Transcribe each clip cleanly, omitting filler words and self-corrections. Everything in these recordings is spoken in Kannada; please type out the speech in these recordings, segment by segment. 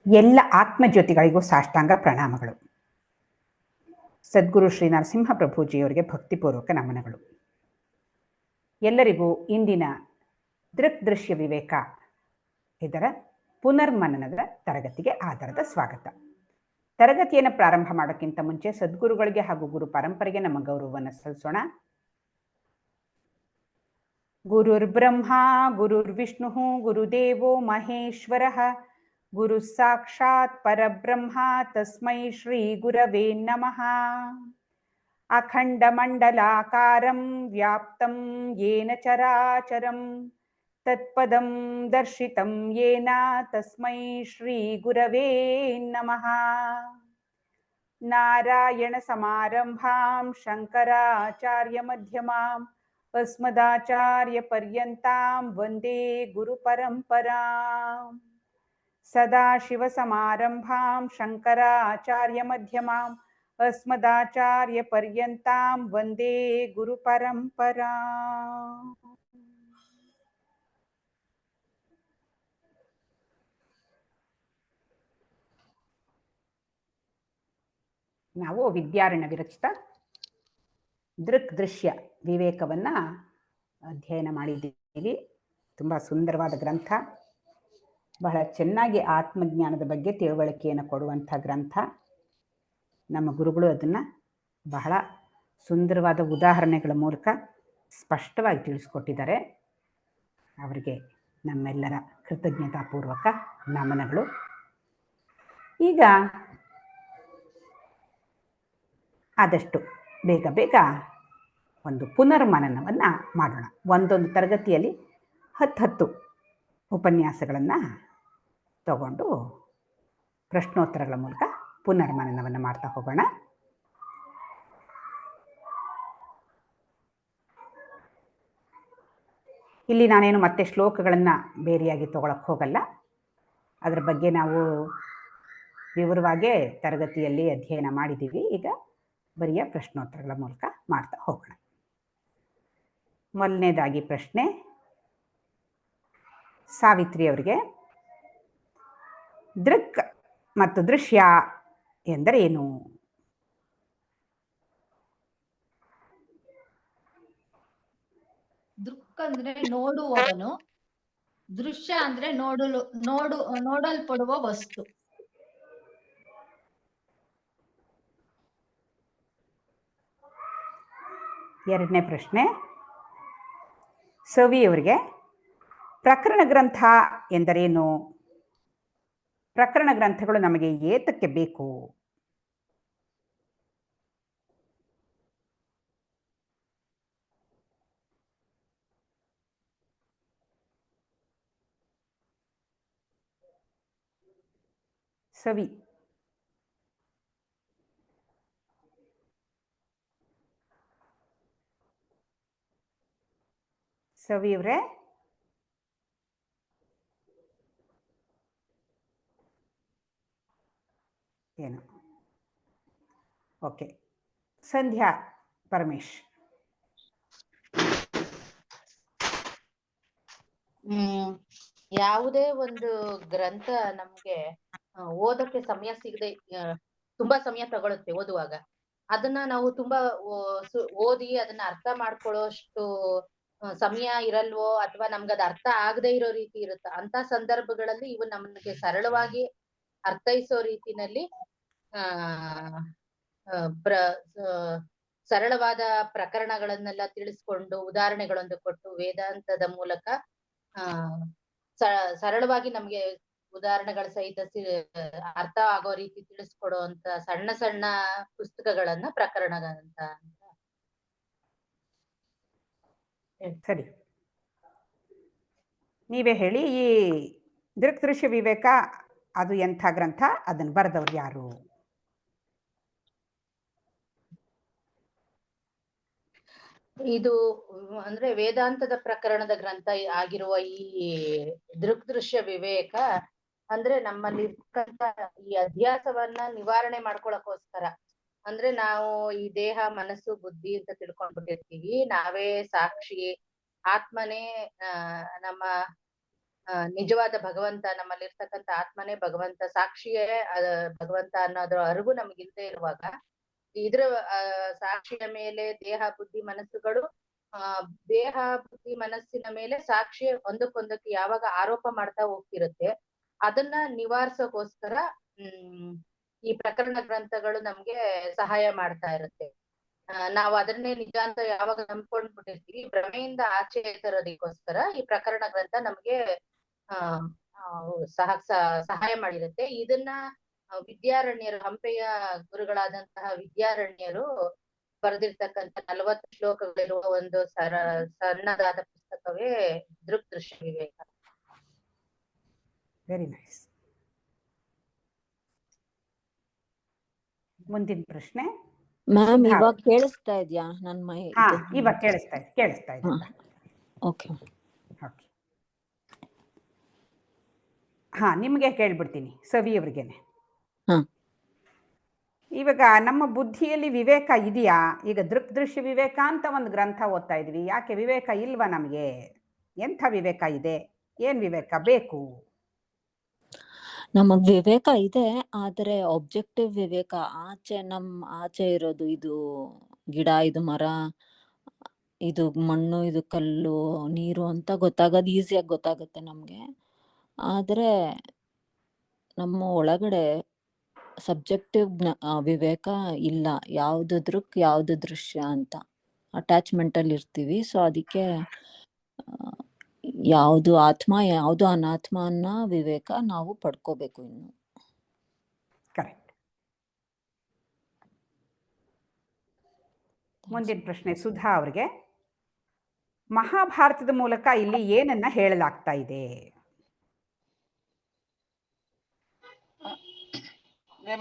ಎಲ್ಲ ಆತ್ಮಜ್ಯೋತಿಗಳಿಗೂ ಸಾಷ್ಟಾಂಗ ಪ್ರಣಾಮಗಳು. ಸದ್ಗುರು ಶ್ರೀ ನರಸಿಂಹ ಪ್ರಭುಜಿಯವರಿಗೆ ಭಕ್ತಿಪೂರ್ವಕ ನಮನಗಳು. ಎಲ್ಲರಿಗೂ ಇಂದಿನ ದೃಕ್ದೃಶ್ಯ ವಿವೇಕ ಇದರ ಪುನರ್ಮನನದ ತರಗತಿಗೆ ಆಧಾರದ ಸ್ವಾಗತ. ತರಗತಿಯನ್ನು ಪ್ರಾರಂಭ ಮಾಡೋಕ್ಕಿಂತ ಮುಂಚೆ ಸದ್ಗುರುಗಳಿಗೆ ಹಾಗೂ ಗುರು ಪರಂಪರೆಗೆ ನಮ್ಮ ಗೌರವವನ್ನು ಸಲ್ಲಿಸೋಣ. ಗುರುರ್ ಬ್ರಹ್ಮ ಗುರುರ್ ವಿಷ್ಣು ಗುರುದೇವೋ ಮಹೇಶ್ವರಃ ಗುರು ಸಾಕ್ಷಾತ್ ಪರಬ್ರಹ್ಮ ತಸ್ಮೈ ಶ್ರೀ ಗುರವೇ ನಮಃ. ಅಖಂಡ ಮಂಡಲಾಕಾರಂ ವ್ಯಾಪ್ತಂ ಯೇನ ಚರಾಚರಂ ತತ್ಪದಂ ದರ್ಶಿತಂ ಯೇನ ತಸ್ಮೈ ಶ್ರೀ ಗುರವೇ ನಮಃ. ನಾರಾಯಣ ಸಮಾರಂಭಾಂ ಶಂಕರಾಚಾರ್ಯ ಮಧ್ಯಮಾಂ ಅಸ್ಮದಾಚಾರ್ಯ ಪರ್ಯಂತಾಂ ವಂದೇ ಗುರು ಪರಂಪರಾಂ. ಸದಾಶಿವ ಸಮಾರಂಭಾಂ ಶಂಕರಾಚಾರ್ಯ ಮಧ್ಯಮಾಂ ಅಸ್ಮದಾಚಾರ್ಯ ಪರ್ಯಂತಾಂ ವಂದೇ ಗುರು ಪರಂಪರಾಂ. ನಾವು ವಿದ್ಯಾರಣ್ಯ ವಿರಚಿತ ದೃಕ್ದೃಶ್ಯ ವಿವೇಕವನ್ನು ಅಧ್ಯಯನ ಮಾಡಿದ್ದೀವಿ. ತುಂಬ ಸುಂದರವಾದ ಗ್ರಂಥ, ಬಹಳ ಚೆನ್ನಾಗಿ ಆತ್ಮಜ್ಞಾನದ ಬಗ್ಗೆ ತಿಳುವಳಿಕೆಯನ್ನು ಕೊಡುವಂಥ ಗ್ರಂಥ. ನಮ್ಮ ಗುರುಗಳು ಅದನ್ನು ಬಹಳ ಸುಂದರವಾದ ಉದಾಹರಣೆಗಳ ಮೂಲಕ ಸ್ಪಷ್ಟವಾಗಿ ತಿಳಿಸ್ಕೊಟ್ಟಿದ್ದಾರೆ. ಅವರಿಗೆ ನಮ್ಮೆಲ್ಲರ ಕೃತಜ್ಞತಾಪೂರ್ವಕ ನಮನಗಳು. ಈಗ ಆದಷ್ಟು ಬೇಗ ಒಂದು ಪುನರ್ಮನನವನ್ನು ಮಾಡೋಣ. ಒಂದೊಂದು ತರಗತಿಯಲ್ಲಿ 10 ಉಪನ್ಯಾಸಗಳನ್ನು ತಗೊಂಡು ಪ್ರಶ್ನೋತ್ತರಗಳ ಮೂಲಕ ಪುನರ್ಮನನವನ್ನು ಮಾಡ್ತಾ ಹೋಗೋಣ. ಇಲ್ಲಿ ನಾನೇನು ಮತ್ತೆ ಶ್ಲೋಕಗಳನ್ನು ಬೇರೆಯಾಗಿ ತಗೊಳಕ್ಕೆ ಹೋಗಲ್ಲ. ಅದರ ಬಗ್ಗೆ ನಾವು ವಿವರವಾಗಿ ತರಗತಿಯಲ್ಲಿ ಅಧ್ಯಯನ ಮಾಡಿದ್ದೀವಿ. ಈಗ ಬರಿಯ ಪ್ರಶ್ನೋತ್ತರಗಳ ಮೂಲಕ ಮಾಡ್ತಾ ಹೋಗೋಣ. ಮೊದಲನೇದಾಗಿ ಪ್ರಶ್ನೆ ಸಾವಿತ್ರಿ ಅವರಿಗೆ, ದೃಕ್ ಮತ್ತು ದೃಶ್ಯ ಎಂದರೆ ಏನು? ದೃಕ್ ಅಂದ್ರೆ ನೋಡುವವನು, ದೃಶ್ಯ ಅಂದ್ರೆ ನೋಡಲ್ಪಡುವ ವಸ್ತು. ಎರಡನೇ ಪ್ರಶ್ನೆ ಸವಿಯವರಿಗೆ, ಪ್ರಕರಣ ಗ್ರಂಥ ಎಂದರೇನು? ಪ್ರಕರಣ ಗ್ರಂಥಗಳು ನಮಗೆ ಏತಕ್ಕೆ ಬೇಕು? ಸವಿ ಸವಿಯವರೇ, ಏನು? ಓಕೆ. ಸಂಧ್ಯಾ ಪರಮೇಶ್. ಯಾವುದೇ ಒಂದು ಗ್ರಂಥ ನಮ್ಗೆ ಓದಕ್ಕೆ ಸಮಯ ಸಿಗದೆ ತುಂಬಾ ಸಮಯ ತಗೊಳುತ್ತೆ ಓದುವಾಗ. ಅದನ್ನ ನಾವು ತುಂಬಾ ಓದಿ ಅದನ್ನ ಅರ್ಥ ಮಾಡ್ಕೊಳ್ಳೋಷ್ಟು ಸಮಯ ಇರಲ್ವೋ, ಅಥವಾ ನಮ್ಗದ ಅರ್ಥ ಆಗದೆ ಇರೋ ರೀತಿ ಇರುತ್ತೆ. ಅಂತ ಸಂದರ್ಭಗಳಲ್ಲಿ ಇವು ನಮ್ಗೆ ಸರಳವಾಗಿ ಅರ್ಥೈಸೋ ರೀತಿನಲ್ಲಿ ಸರಳವಾದ ಪ್ರಕರಣಗಳನ್ನೆಲ್ಲ ತಿಳಿಸ್ಕೊಂಡು ಉದಾಹರಣೆಗಳೊಂದು ಕೊಟ್ಟು ವೇದಾಂತದ ಮೂಲಕ ಸರಳವಾಗಿ ನಮ್ಗೆ ಉದಾಹರಣೆಗಳ ಸಹಿತ ಅರ್ಥ ಆಗೋ ರೀತಿ ತಿಳಿಸ್ಕೊಡುವಂತ ಸಣ್ಣ ಸಣ್ಣ ಪುಸ್ತಕಗಳನ್ನ ಪ್ರಕರಣಗಳಂತ. ಸರಿ, ನೀವೇ ಹೇಳಿ. ಈ ದೃಕ್ದೃಶ್ಯ ವಿವೇಕ ಅದು ಎಂಥ ಗ್ರಂಥ? ಅದನ್ನು ಬರೆದವ್ರು ಯಾರು? ಇದು ಅಂದ್ರೆ ವೇದಾಂತದ ಪ್ರಕರಣದ ಗ್ರಂಥ ಆಗಿರುವ ಈ ದೃಕ್ದೃಶ್ಯ ವಿವೇಕ ಅಂದ್ರೆ ನಮ್ಮಲ್ಲಿ ಈ ಅಧ್ಯಾಸವನ್ನ ನಿವಾರಣೆ ಮಾಡ್ಕೊಳಕ್ಕೋಸ್ಕರ. ಅಂದ್ರೆ ನಾವು ಈ ದೇಹ ಮನಸ್ಸು ಬುದ್ಧಿ ಅಂತ ತಿಳ್ಕೊಂಡ್ಬಿಟ್ಟಿರ್ತೀವಿ. ನಾವೇ ಸಾಕ್ಷಿ, ಆತ್ಮನೇ ನಮ್ಮ ನಿಜವಾದ ಭಗವಂತ, ನಮ್ಮಲ್ಲಿರ್ತಕ್ಕಂಥ ಆತ್ಮನೇ ಭಗವಂತ, ಸಾಕ್ಷಿಯೇ ಭಗವಂತ ಅನ್ನೋದ್ರ ಅರಿವು ನಮಗಿಲ್ದೇ ಇರುವಾಗ ಇದ್ರ ಸಾಕ್ಷಿಯ ಮೇಲೆ ದೇಹ ಬುದ್ಧಿ ಮನಸ್ಸುಗಳು ದೇಹ ಬುದ್ಧಿ ಮನಸ್ಸಿನ ಮೇಲೆ ಸಾಕ್ಷಿ ಒಂದಕ್ಕೊಂದಕ್ಕೆ ಯಾವಾಗ ಆರೋಪ ಮಾಡ್ತಾ ಹೋಗ್ತಿರುತ್ತೆ, ಅದನ್ನ ನಿವಾರಿಸೋಕೋಸ್ಕರ ಈ ಪ್ರಕರಣ ಗ್ರಂಥಗಳು ನಮ್ಗೆ ಸಹಾಯ ಮಾಡ್ತಾ ಇರುತ್ತೆ. ನಾವು ಅದನ್ನೇ ನಿಜ ಅಂತ ಯಾವಾಗ ನಂಬ್ಕೊಂಡ್ಬಿಟ್ಟಿರ್ತೀವಿ, ಭ್ರಮೆಯಿಂದ ಆಚೆ ತರೋದಕ್ಕೋಸ್ಕರ ಈ ಪ್ರಕರಣ ಗ್ರಂಥ ನಮ್ಗೆ ಸಹಾಯ ಮಾಡಿರುತ್ತೆ. ಇದನ್ನ ವಿದ್ಯಾರಣ್ಯರು, ಹಂಪೆಯ ಗುರುಗಳಾದಂತಹ ವಿದ್ಯಾರಣ್ಯರು ಬರೆದಿರ್ತಕ್ಕಂಥ 40 ಶ್ಲೋಕಗಳಿರುವ ಒಂದು ಸಣ್ಣದಾದ ಪುಸ್ತಕವೇ ದೃಗ್ದೃಶ್ಯ ವಿವೇಕ. Very nice. ಮುಂದಿನ ಪ್ರಶ್ನೆ ಮ್ಯಾಮ್, ಇವಾಗ ಕೇಳಿಸ್ತಾ ಇದೆಯಾ ನನ್ನ ಮೈ? ಇವಾಗ ಕೇಳಿಸ್ತಾ ಇದೆ. ಓಕೆ. ನಿಮಗೆ ಕೇಳ್ಬಿಡ್ತೀನಿ, ಸವಿಯವ್ರಿಗೇನೆ. ಇವಾಗ ನಮ್ಮ ಬುದ್ಧಿಯಲ್ಲಿ ವಿವೇಕ ಇದೆಯಾ? ಈಗ ದೃಗ್ದೃಶ್ಯ ವಿವೇಕ ಅಂತ ಒಂದು ಗ್ರಂಥ ಓದ್ತಾ ಇದ್ವಿ, ಯಾಕೆ ವಿವೇಕ ಇಲ್ವಾ ನಮಗೆ? ಎಂಥ ವಿವೇಕ ಇದೆ? ಏನ್ ವಿವೇಕ ಬೇಕು? ನಮಗ್ ವಿವೇಕ ಇದೆ, ಆದ್ರೆ ಆಬ್ಜೆಕ್ಟಿವ್ ವಿವೇಕ, ಆಚೆ ಇರೋದು ಇದು ಗಿಡ, ಇದು ಮರ, ಇದು ಮಣ್ಣು, ಇದು ಕಲ್ಲು, ನೀರು ಅಂತ ಗೊತ್ತಾಗೋದು ಈಸಿಯಾಗಿ ಗೊತ್ತಾಗುತ್ತೆ ನಮ್ಗೆ. ಆದ್ರೆ ನಮ್ಮ ಒಳಗಡೆ ಸಬ್ಜೆಕ್ಟಿವ್ ವಿವೇಕ ಇಲ್ಲ. ಯಾವ್ದು ದೃಕ್, ಯಾವ್ದು ದೃಶ್ಯ ಅಂತ ಅಟ್ಯಾಚ್ಮೆಂಟ್ ಅಲ್ಲಿ ಇರ್ತೀವಿ. ಸೊ ಅದಕ್ಕೆ ಯಾವುದು ಆತ್ಮ, ಯಾವುದು ಅನಾತ್ಮ ಅನ್ನೋ ವಿವೇಕ ನಾವು ಪಡ್ಕೋಬೇಕು ಇನ್ನು. ಕರೆಕ್ಟ್. ಮುಂದಿನ ಪ್ರಶ್ನೆ ಸುಧಾ ಅವ್ರಿಗೆ. ಮಹಾಭಾರತದ ಮೂಲಕ ಇಲ್ಲಿ ಏನನ್ನ ಹೇಳಲಾಗ್ತಾ ಇದೆ?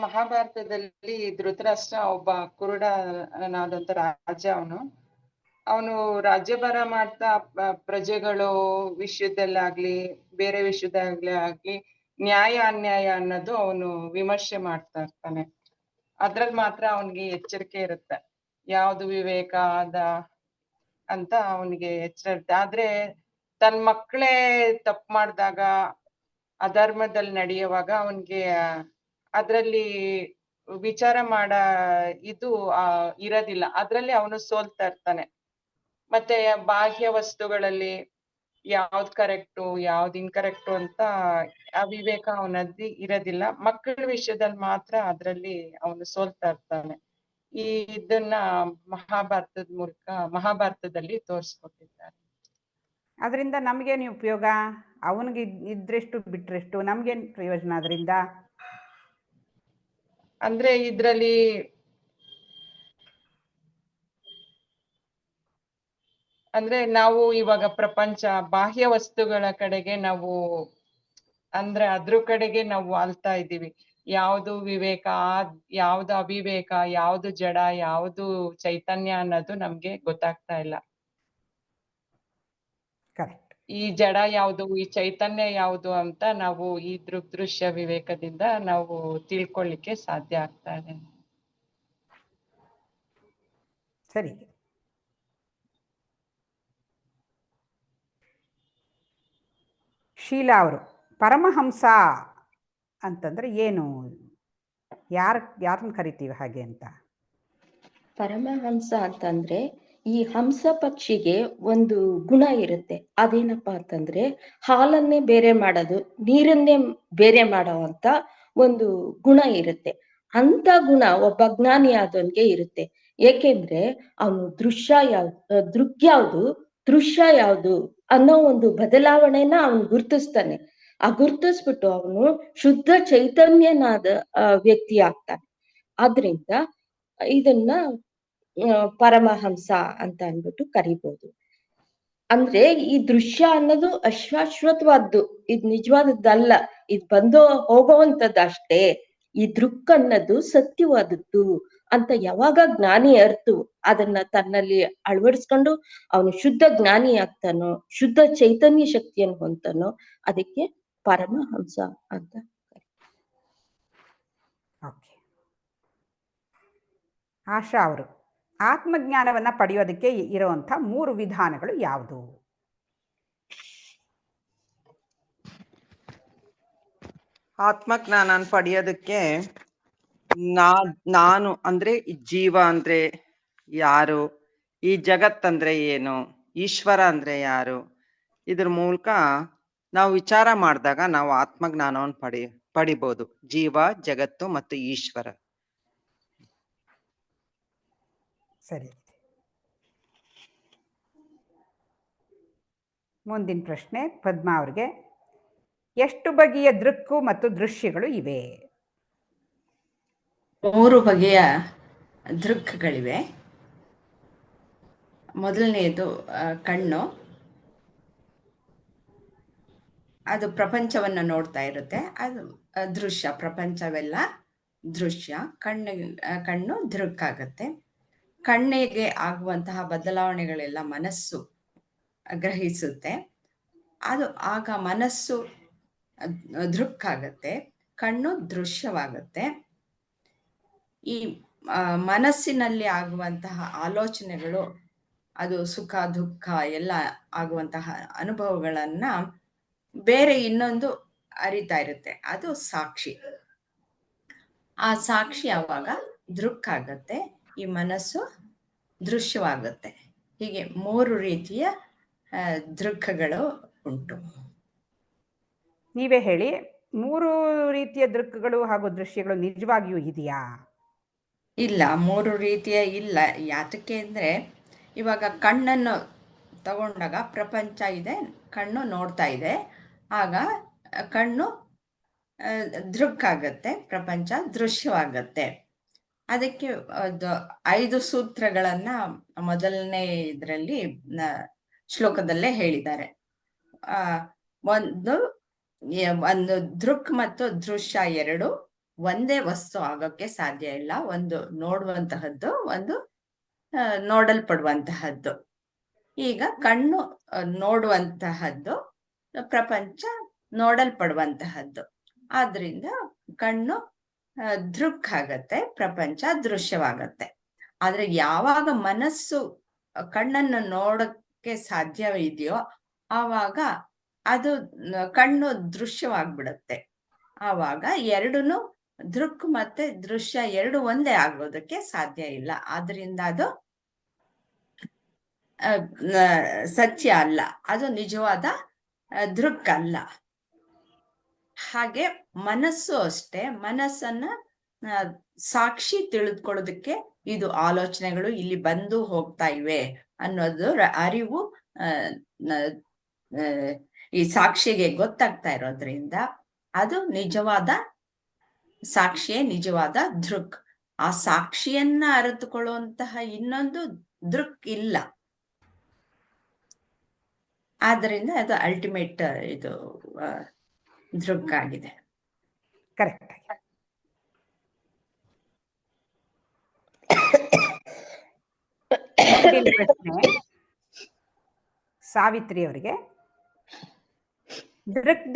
ಮಹಾಭಾರತದಲ್ಲಿ ಧೃತರಾಷ್ಟ್ರ ಒಬ್ಬ ಕುರುಡನಾದಂತ ರಾಜ. ಅವನು ರಾಜ್ಯಭಾರ ಮಾಡ್ತಾ ಪ್ರಜೆಗಳು ವಿಷಯದಲ್ಲಾಗ್ಲಿ ಬೇರೆ ವಿಷಯದಲ್ಲಾಗ್ಲಿ ನ್ಯಾಯ ಅನ್ಯಾಯ ಅನ್ನೋದು ಅವನು ವಿಮರ್ಶೆ ಮಾಡ್ತಾ ಇರ್ತಾನೆ. ಅದ್ರಲ್ಲಿ ಮಾತ್ರ ಅವನಿಗೆ ಎಚ್ಚರಿಕೆ ಇರುತ್ತೆ, ಯಾವ್ದು ವಿವೇಕ ಅಂತ ಅವನಿಗೆ ಎಚ್ಚರ ಇರುತ್ತೆ. ಆದ್ರೆ ತನ್ನ ಮಕ್ಕಳೇ ತಪ್ಪು ಮಾಡಿದಾಗ, ಅಧರ್ಮದಲ್ಲಿ ನಡೆಯುವಾಗ ಅವನಿಗೆ ಅದ್ರಲ್ಲಿ ವಿಚಾರ ಮಾಡ ಇದು ಇರೋದಿಲ್ಲ. ಅದ್ರಲ್ಲಿ ಅವನು ಸೋಲ್ತಾ ಇರ್ತಾನೆ. ಮತ್ತೆ ಬಾಹ್ಯ ವಸ್ತುಗಳಲ್ಲಿ ಯಾವ್ದ್ ಕರೆಕ್ಟು ಯಾವ್ದ್ ಇನ್ಕರೆಕ್ಟು ಅಂತ ಆ ವಿವೇಕ ಅವನಲ್ಲಿ ಇರೋದಿಲ್ಲ. ಮಕ್ಕಳ ವಿಷಯದಲ್ಲಿ ಮಾತ್ರ ಅದ್ರಲ್ಲಿ ಅವನು ಸೋಲ್ತಾ ಇರ್ತಾನೆ. ಇದನ್ನ ಮಹಾಭಾರತದಲ್ಲಿ ತೋರಿಸ್ಕೊಟ್ಟಿದ್ದಾರೆ. ಅದರಿಂದ ನಮ್ಗೇನು ಉಪಯೋಗ? ಅವನಿಗೆ ಇದ್ರೆಷ್ಟು ಬಿಟ್ರೆಷ್ಟು, ನಮ್ಗೇನ್ ಪ್ರಯೋಜನ ಅದರಿಂದ? ಅಂದ್ರೆ ಇದ್ರಲ್ಲಿ ಅಂದ್ರೆ ನಾವು ಇವಾಗ ಪ್ರಪಂಚ ಬಾಹ್ಯ ವಸ್ತುಗಳ ಕಡೆಗೆ ನಾವು ಅಂದ್ರೆ ಅದ್ರ ಕಡೆಗೆ ನಾವು ವಾಲ್ತಾ ಇದ್ದೀವಿ. ಯಾವ್ದು ವಿವೇಕ, ಯಾವ್ದು ಅವಿವೇಕ, ಯಾವ್ದು ಜಡ, ಯಾವ್ದು ಚೈತನ್ಯ ಅನ್ನೋದು ನಮ್ಗೆ ಗೊತ್ತಾಗ್ತಾ ಇಲ್ಲ. ಕರೆಕ್ಟ್. ಈ ಜಡ ಯಾವ್ದು, ಈ ಚೈತನ್ಯ ಯಾವ್ದು ಅಂತ ನಾವು ಈ ದೃಗ್ದೃಶ್ಯ ವಿವೇಕದಿಂದ ನಾವು ತಿಳ್ಕೊಳ್ಳಿಕ್ಕೆ ಸಾಧ್ಯ ಆಗ್ತಾ ಇದೆ. ಸರಿ. ಶೀಲಾ ಅವರು, ಪರಮಹಂಸ ಅಂತಂದ್ರೆ ಏನು? ಯಾರನ್ನ ಕರಿತೀವಿ ಹಾಗೆ ಅಂತ? ಪರಮಹಂಸ ಅಂತಂದ್ರೆ ಈ ಹಂಸ ಪಕ್ಷಿಗೆ ಒಂದು ಗುಣ ಇರುತ್ತೆ. ಅದೇನಪ್ಪಾ ಅಂತಂದ್ರೆ ಹಾಲನ್ನೇ ಬೇರೆ ಮಾಡೋದು, ನೀರನ್ನೇ ಬೇರೆ ಮಾಡೋವಂತ ಒಂದು ಗುಣ ಇರುತ್ತೆ. ಅಂತ ಗುಣ ಒಬ್ಬ ಜ್ಞಾನಿ ಆದವನ್ಗೆ ಇರುತ್ತೆ. ಏಕೆಂದ್ರೆ ಅವನು ದೃಕ್ ಯಾವ್ದು ದೃಶ್ಯ ಯಾವ್ದು ಅನ್ನೋ ಒಂದು ಬದಲಾವಣೆನ ಅವನು ಗುರ್ತಿಸ್ತಾನೆ. ಆ ಗುರ್ತಿಸ್ಬಿಟ್ಟು ಅವನು ಶುದ್ಧ ಚೈತನ್ಯನಾದ ವ್ಯಕ್ತಿ ಆಗ್ತಾನೆ. ಆದ್ರಿಂದ ಇದನ್ನ ಪರಮಹಂಸ ಅಂತ ಅಂದ್ಬಿಟ್ಟು ಕರಿಬಹುದು. ಅಂದ್ರೆ ಈ ದೃಶ್ಯ ಅನ್ನೋದು ಅಶಾಶ್ವತವಾದ್ದು, ಇದು ನಿಜವಾದದ್ದಲ್ಲ, ಇದು ಬಂದು ಹೋಗೋವಂಥದ್ದು ಅಷ್ಟೇ. ಈ ದೃಕ್ ಅನ್ನೋದು ಸತ್ಯವಾದದ್ದು ಅಂತ ಯಾವಾಗ ಜ್ಞಾನಿ ಅರ್ತು ಅದನ್ನ ತನ್ನಲ್ಲಿ ಅಳವಡಿಸ್ಕೊಂಡು ಅವನು ಶುದ್ಧ ಜ್ಞಾನಿ ಆಗ್ತಾನೋ, ಶುದ್ಧ ಚೈತನ್ಯ ಶಕ್ತಿಯನ್ನು ಹೊಂದ್ತಾನೋ, ಅದಕ್ಕೆ ಪರಮಹಂಸ ಅಂತ. ಓಕೆ. ಆಶಾ ಅವರು, ಆತ್ಮಜ್ಞಾನವನ್ನ ಪಡೆಯೋದಕ್ಕೆ ಇರುವಂಥ 3 ವಿಧಾನಗಳು ಯಾವುದು? ಆತ್ಮಜ್ಞಾನ ಪಡೆಯೋದಕ್ಕೆ ನಾನು ಅಂದ್ರೆ ಈ ಜೀವ ಅಂದ್ರೆ ಯಾರು, ಈ ಜಗತ್ತಂದ್ರೆ ಏನು, ಈಶ್ವರ ಅಂದ್ರೆ ಯಾರು, ಇದ್ರ ಮೂಲಕ ನಾವು ವಿಚಾರ ಮಾಡಿದಾಗ ನಾವು ಆತ್ಮಜ್ಞಾನವನ್ನು ಪಡಿಬೋದು. ಜೀವ, ಜಗತ್ತು ಮತ್ತು ಈಶ್ವರ. ಸರಿ. ಮುಂದಿನ ಪ್ರಶ್ನೆ ಪದ್ಮಾ ಅವ್ರಿಗೆ. ಎಷ್ಟು ಬಗೆಯ ದೃಕ್ಕು ಮತ್ತು ದೃಶ್ಯಗಳು ಇವೆ? 3 ಬಗೆಯ ದೃಕ್ಗಳಿವೆ. ಮೊದಲನೆಯದು ಕಣ್ಣು. ಅದು ಪ್ರಪಂಚವನ್ನು ನೋಡ್ತಾ ಇರುತ್ತೆ, ಅದು ದೃಶ್ಯ. ಪ್ರಪಂಚವೆಲ್ಲ ದೃಶ್ಯ. ಕಣ್ಣು ದೃಕ್ಕಾಗತ್ತೆ. ಕಣ್ಣಿಗೆ ಆಗುವಂತಹ ಬದಲಾವಣೆಗಳೆಲ್ಲ ಮನಸ್ಸು ಗ್ರಹಿಸುತ್ತೆ. ಅದು ಆಗ ಮನಸ್ಸು ದೃಕ್ಕಾಗತ್ತೆ, ಕಣ್ಣು ದೃಶ್ಯವಾಗತ್ತೆ. ಈ ಮನಸ್ಸಿನಲ್ಲಿ ಆಗುವಂತಹ ಆಲೋಚನೆಗಳು, ಅದು ಸುಖ ದುಃಖ ಎಲ್ಲ ಆಗುವಂತಹ ಅನುಭವಗಳನ್ನ ಬೇರೆ ಇನ್ನೊಂದು ಅರಿತಾ ಇರುತ್ತೆ, ಅದು ಸಾಕ್ಷಿ. ಆ ಸಾಕ್ಷಿ ಯಾವಾಗ ದೃಕ್ಕಾಗತ್ತೆ, ಈ ಮನಸ್ಸು ದೃಶ್ಯವಾಗುತ್ತೆ. ಹೀಗೆ 3 ರೀತಿಯ ದೃಕ್ಕಗಳು ಉಂಟು. ನೀವೇ ಹೇಳಿ, 3 ರೀತಿಯ ದೃಕ್ಕಗಳು ಹಾಗೂ ದೃಶ್ಯಗಳು ನಿಜವಾಗಿಯೂ ಇದೆಯಾ? ಇಲ್ಲ, 3 ರೀತಿಯ ಇಲ್ಲ. ಯಾತಕ್ಕೆ ಅಂದರೆ, ಇವಾಗ ಕಣ್ಣನ್ನು ತಗೊಂಡಾಗ ಪ್ರಪಂಚ ಇದೆ, ಕಣ್ಣು ನೋಡ್ತಾ ಇದೆ, ಆಗ ಕಣ್ಣು ದೃಕ್ಕಾಗತ್ತೆ, ಪ್ರಪಂಚ ದೃಶ್ಯವಾಗತ್ತೆ. ಅದಕ್ಕೆ 5 ಸೂತ್ರಗಳನ್ನ ಮೊದಲನೇ ಇದರಲ್ಲಿ ಶ್ಲೋಕದಲ್ಲೇ ಹೇಳಿದ್ದಾರೆ. ಒಂದು ದೃಕ್ ಮತ್ತು ದೃಶ್ಯ 2 ಒಂದೇ ವಸ್ತು ಆಗೋಕ್ಕೆ ಸಾಧ್ಯ ಇಲ್ಲ. ಒಂದು ನೋಡುವಂತಹದ್ದು, ಒಂದು ನೋಡಲ್ಪಡುವಂತಹದ್ದು. ಈಗ ಕಣ್ಣು ನೋಡುವಂತಹದ್ದು, ಪ್ರಪಂಚ ನೋಡಲ್ಪಡುವಂತಹದ್ದು. ಆದ್ರಿಂದ ಕಣ್ಣು ದೃಕ್ ಆಗತ್ತೆ, ಪ್ರಪಂಚ ದೃಶ್ಯವಾಗತ್ತೆ. ಆದ್ರೆ ಯಾವಾಗ ಮನಸ್ಸು ಕಣ್ಣನ್ನು ನೋಡಕ್ಕೆ ಸಾಧ್ಯವಿದೆಯೋ ಆವಾಗ ಅದು ಕಣ್ಣು ದೃಶ್ಯವಾಗ್ಬಿಡುತ್ತೆ. ಆವಾಗ ಎರಡೂನು ದೃಕ್ ಮತ್ತೆ ದೃಶ್ಯ 2 ಒಂದೇ ಆಗೋದಕ್ಕೆ ಸಾಧ್ಯ ಇಲ್ಲ. ಆದ್ರಿಂದ ಅದು ಸತ್ಯ ಅಲ್ಲ, ಅದು ನಿಜವಾದ ದೃಕ್ ಅಲ್ಲ. ಹಾಗೆ ಮನಸ್ಸು ಅಷ್ಟೇ. ಮನಸ್ಸನ್ನ ಸಾಕ್ಷಿ ತಿಳಿದುಕೊಳ್ಳೋದಕ್ಕೆ ಇದು ಆಲೋಚನೆಗಳು ಇಲ್ಲಿ ಬಂದು ಹೋಗ್ತಾ ಇವೆ ಅನ್ನೋದು ಅರಿವು ಈ ಸಾಕ್ಷಿಗೆ ಗೊತ್ತಾಗ್ತಾ ಇರೋದ್ರಿಂದ ಅದು ನಿಜವಾದ ಸಾಕ್ಷಿಯೇ ನಿಜವಾದ ದೃಕ್. ಆ ಸಾಕ್ಷಿಯನ್ನ ಅರಿತುಕೊಳ್ಳುವಂತಹ ಇನ್ನೊಂದು ದೃಕ್ ಇಲ್ಲ. ಆದ್ದರಿಂದ ಅದು ಅಲ್ಟಿಮೇಟ್ ಇದು ದೃಕ್ ಆಗಿದೆ. ಕರೆಕ್ಟ್. ಪ್ರಶ್ನೆ ಸಾವಿತ್ರಿ ಅವರಿಗೆ.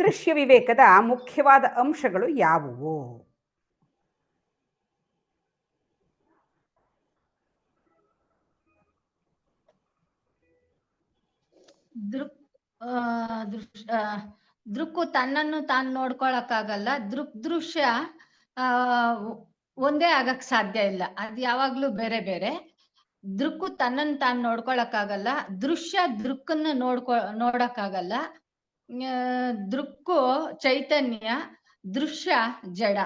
ದೃಶ್ಯ ವಿವೇಕದ ಮುಖ್ಯವಾದ ಅಂಶಗಳು ಯಾವುವು? ದೃಕ್ಕು ತನ್ನನ್ನು ತಾನು ನೋಡ್ಕೊಳಕ್ಕಾಗಲ್ಲ. ದೃಶ್ಯ ಒಂದೇ ಆಗಕ್ ಸಾಧ್ಯ ಇಲ್ಲ, ಅದು ಯಾವಾಗ್ಲೂ ಬೇರೆ ಬೇರೆ. ದೃಕ್ಕು ತನ್ನನ್ನು ತಾನು ನೋಡ್ಕೊಳಕ್ಕಾಗಲ್ಲ, ದೃಶ್ಯ ದೃಕ್ಕನ್ನು ನೋಡಕ್ಕಾಗಲ್ಲ. ದೃಕ್ಕು ಚೈತನ್ಯ, ದೃಶ್ಯ ಜಡ.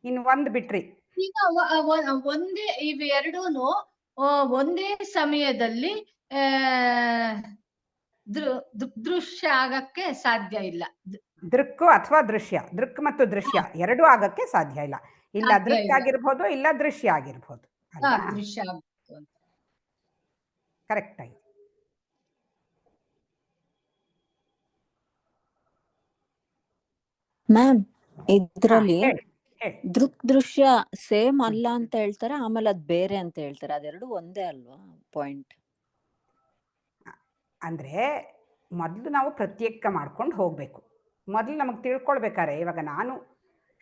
ಇನ್ನು ಒಂದ್ ಬಿಟ್ರಿ. ಈಗ ಒಂದೇ ಇವೆರಡೂನು ಒಂದೇ ಸಮಯದಲ್ಲಿ ದೃಶ್ಯ ಆಗಕ್ಕೆ ಸಾಧ್ಯ ಇಲ್ಲ. ದೃಕ್ಕು ಅಥವಾ ದೃಶ್ಯ, ದೃಕ್ ಮತ್ತು ದೃಶ್ಯ ಎರಡೂ ಆಗಕ್ಕೆ ಸಾಧ್ಯ ಇಲ್ಲ. ಇಲ್ಲ ದೃಕ್ ಆಗಿರ್ಬೋದು, ಇಲ್ಲ ದೃಶ್ಯ ಆಗಿರ್ಬೋದು. ದೃಶ್ಯ ಕರೆಕ್ಟ್ ಆಗಿ. ಮ್ಯಾಮ್, ಇದ್ರಲ್ಲಿ ದೃಕ್ ದೃಶ್ಯ ಸೇಮ್ ಅಲ್ಲ ಅಂತ ಹೇಳ್ತಾರೆ, ಆಮೇಲೆ ಅದ್ ಬೇರೆ ಅಂತ ಹೇಳ್ತಾರೆ. ಅದೆರಡು ಒಂದೇ ಅಲ್ವಾ ಪಾಯಿಂಟ್? ಅಂದ್ರೆ ಮೊದಲು ನಾವು ಪ್ರತ್ಯೇಕ ಮಾಡ್ಕೊಂಡು ಹೋಗ್ಬೇಕು. ಮೊದಲು ನಮಗೆ ತಿಳ್ಕೊಳ್ಬೇಕಾದ್ರೆ, ಇವಾಗ ನಾನು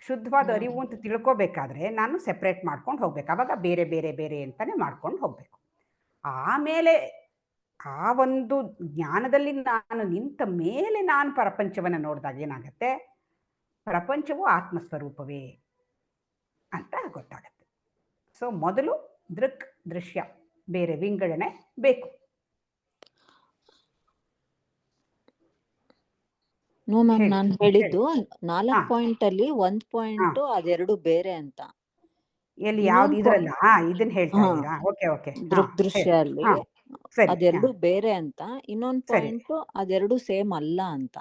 ಶುದ್ಧವಾದ ಅರಿವು ಅಂತ ತಿಳ್ಕೊಬೇಕಾದ್ರೆ ನಾನು ಸೆಪ್ರೇಟ್ ಮಾಡ್ಕೊಂಡು ಹೋಗ್ಬೇಕು. ಅವಾಗ ಬೇರೆ ಬೇರೆ ಬೇರೆ ಅಂತಾನೆ ಮಾಡ್ಕೊಂಡು ಹೋಗ್ಬೇಕು. ಆಮೇಲೆ ಆ ಒಂದು ಜ್ಞಾನದಲ್ಲಿ ನಾನು ನಿಂತ ಮೇಲೆ ನಾನು ಪ್ರಪಂಚವನ್ನು ನೋಡಿದಾಗ ಏನಾಗತ್ತೆ, ಪ್ರಪಂಚವು ಆತ್ಮಸ್ವರೂಪವೇ ಅಂತ ಗೊತ್ತಾಗುತ್ತೆ. ಸೊ ಮೊದಲು ದೃಕ್ ದೃಶ್ಯ ಬೇರೆ ವಿಂಗಡಣೆ ಬೇಕು. ನೋ ಮ್ಯಾಮ್, ಹೇಳಿ, ನಾನು ಹೇಳಿ. ಹೇಳಿದ್ದು 4 ಹಾ. ಪಾಯಿಂಟ್ ಅಲ್ಲಿ 1 ಪಾಯಿಂಟ್ ಅದೆರಡು ಬೇರೆ ಅಂತ. ಎಲ್ಲಿ ಯಾವ್ದು ಇನ್ನೊಂದು ಇದ್ರಲ್ಲ ಇದನ್ನ ಹೇಳ್ತಾ ಹಾ, ಇದ್ದೀರಾ? Okay okay. ದೃಕ್ ದೃಶ್ಯ ಅಲ್ಲಿ ಹಾ ಸರಿ. ಅದೆರಡು ಬೇರೆ ಅಂತ, ಇನ್ನೊಂದು ಸರಿ. ಪಾಯಿಂಟ್ ಅದೆರಡು ಸೇಮ್ ಅಲ್ಲ ಅಂತ.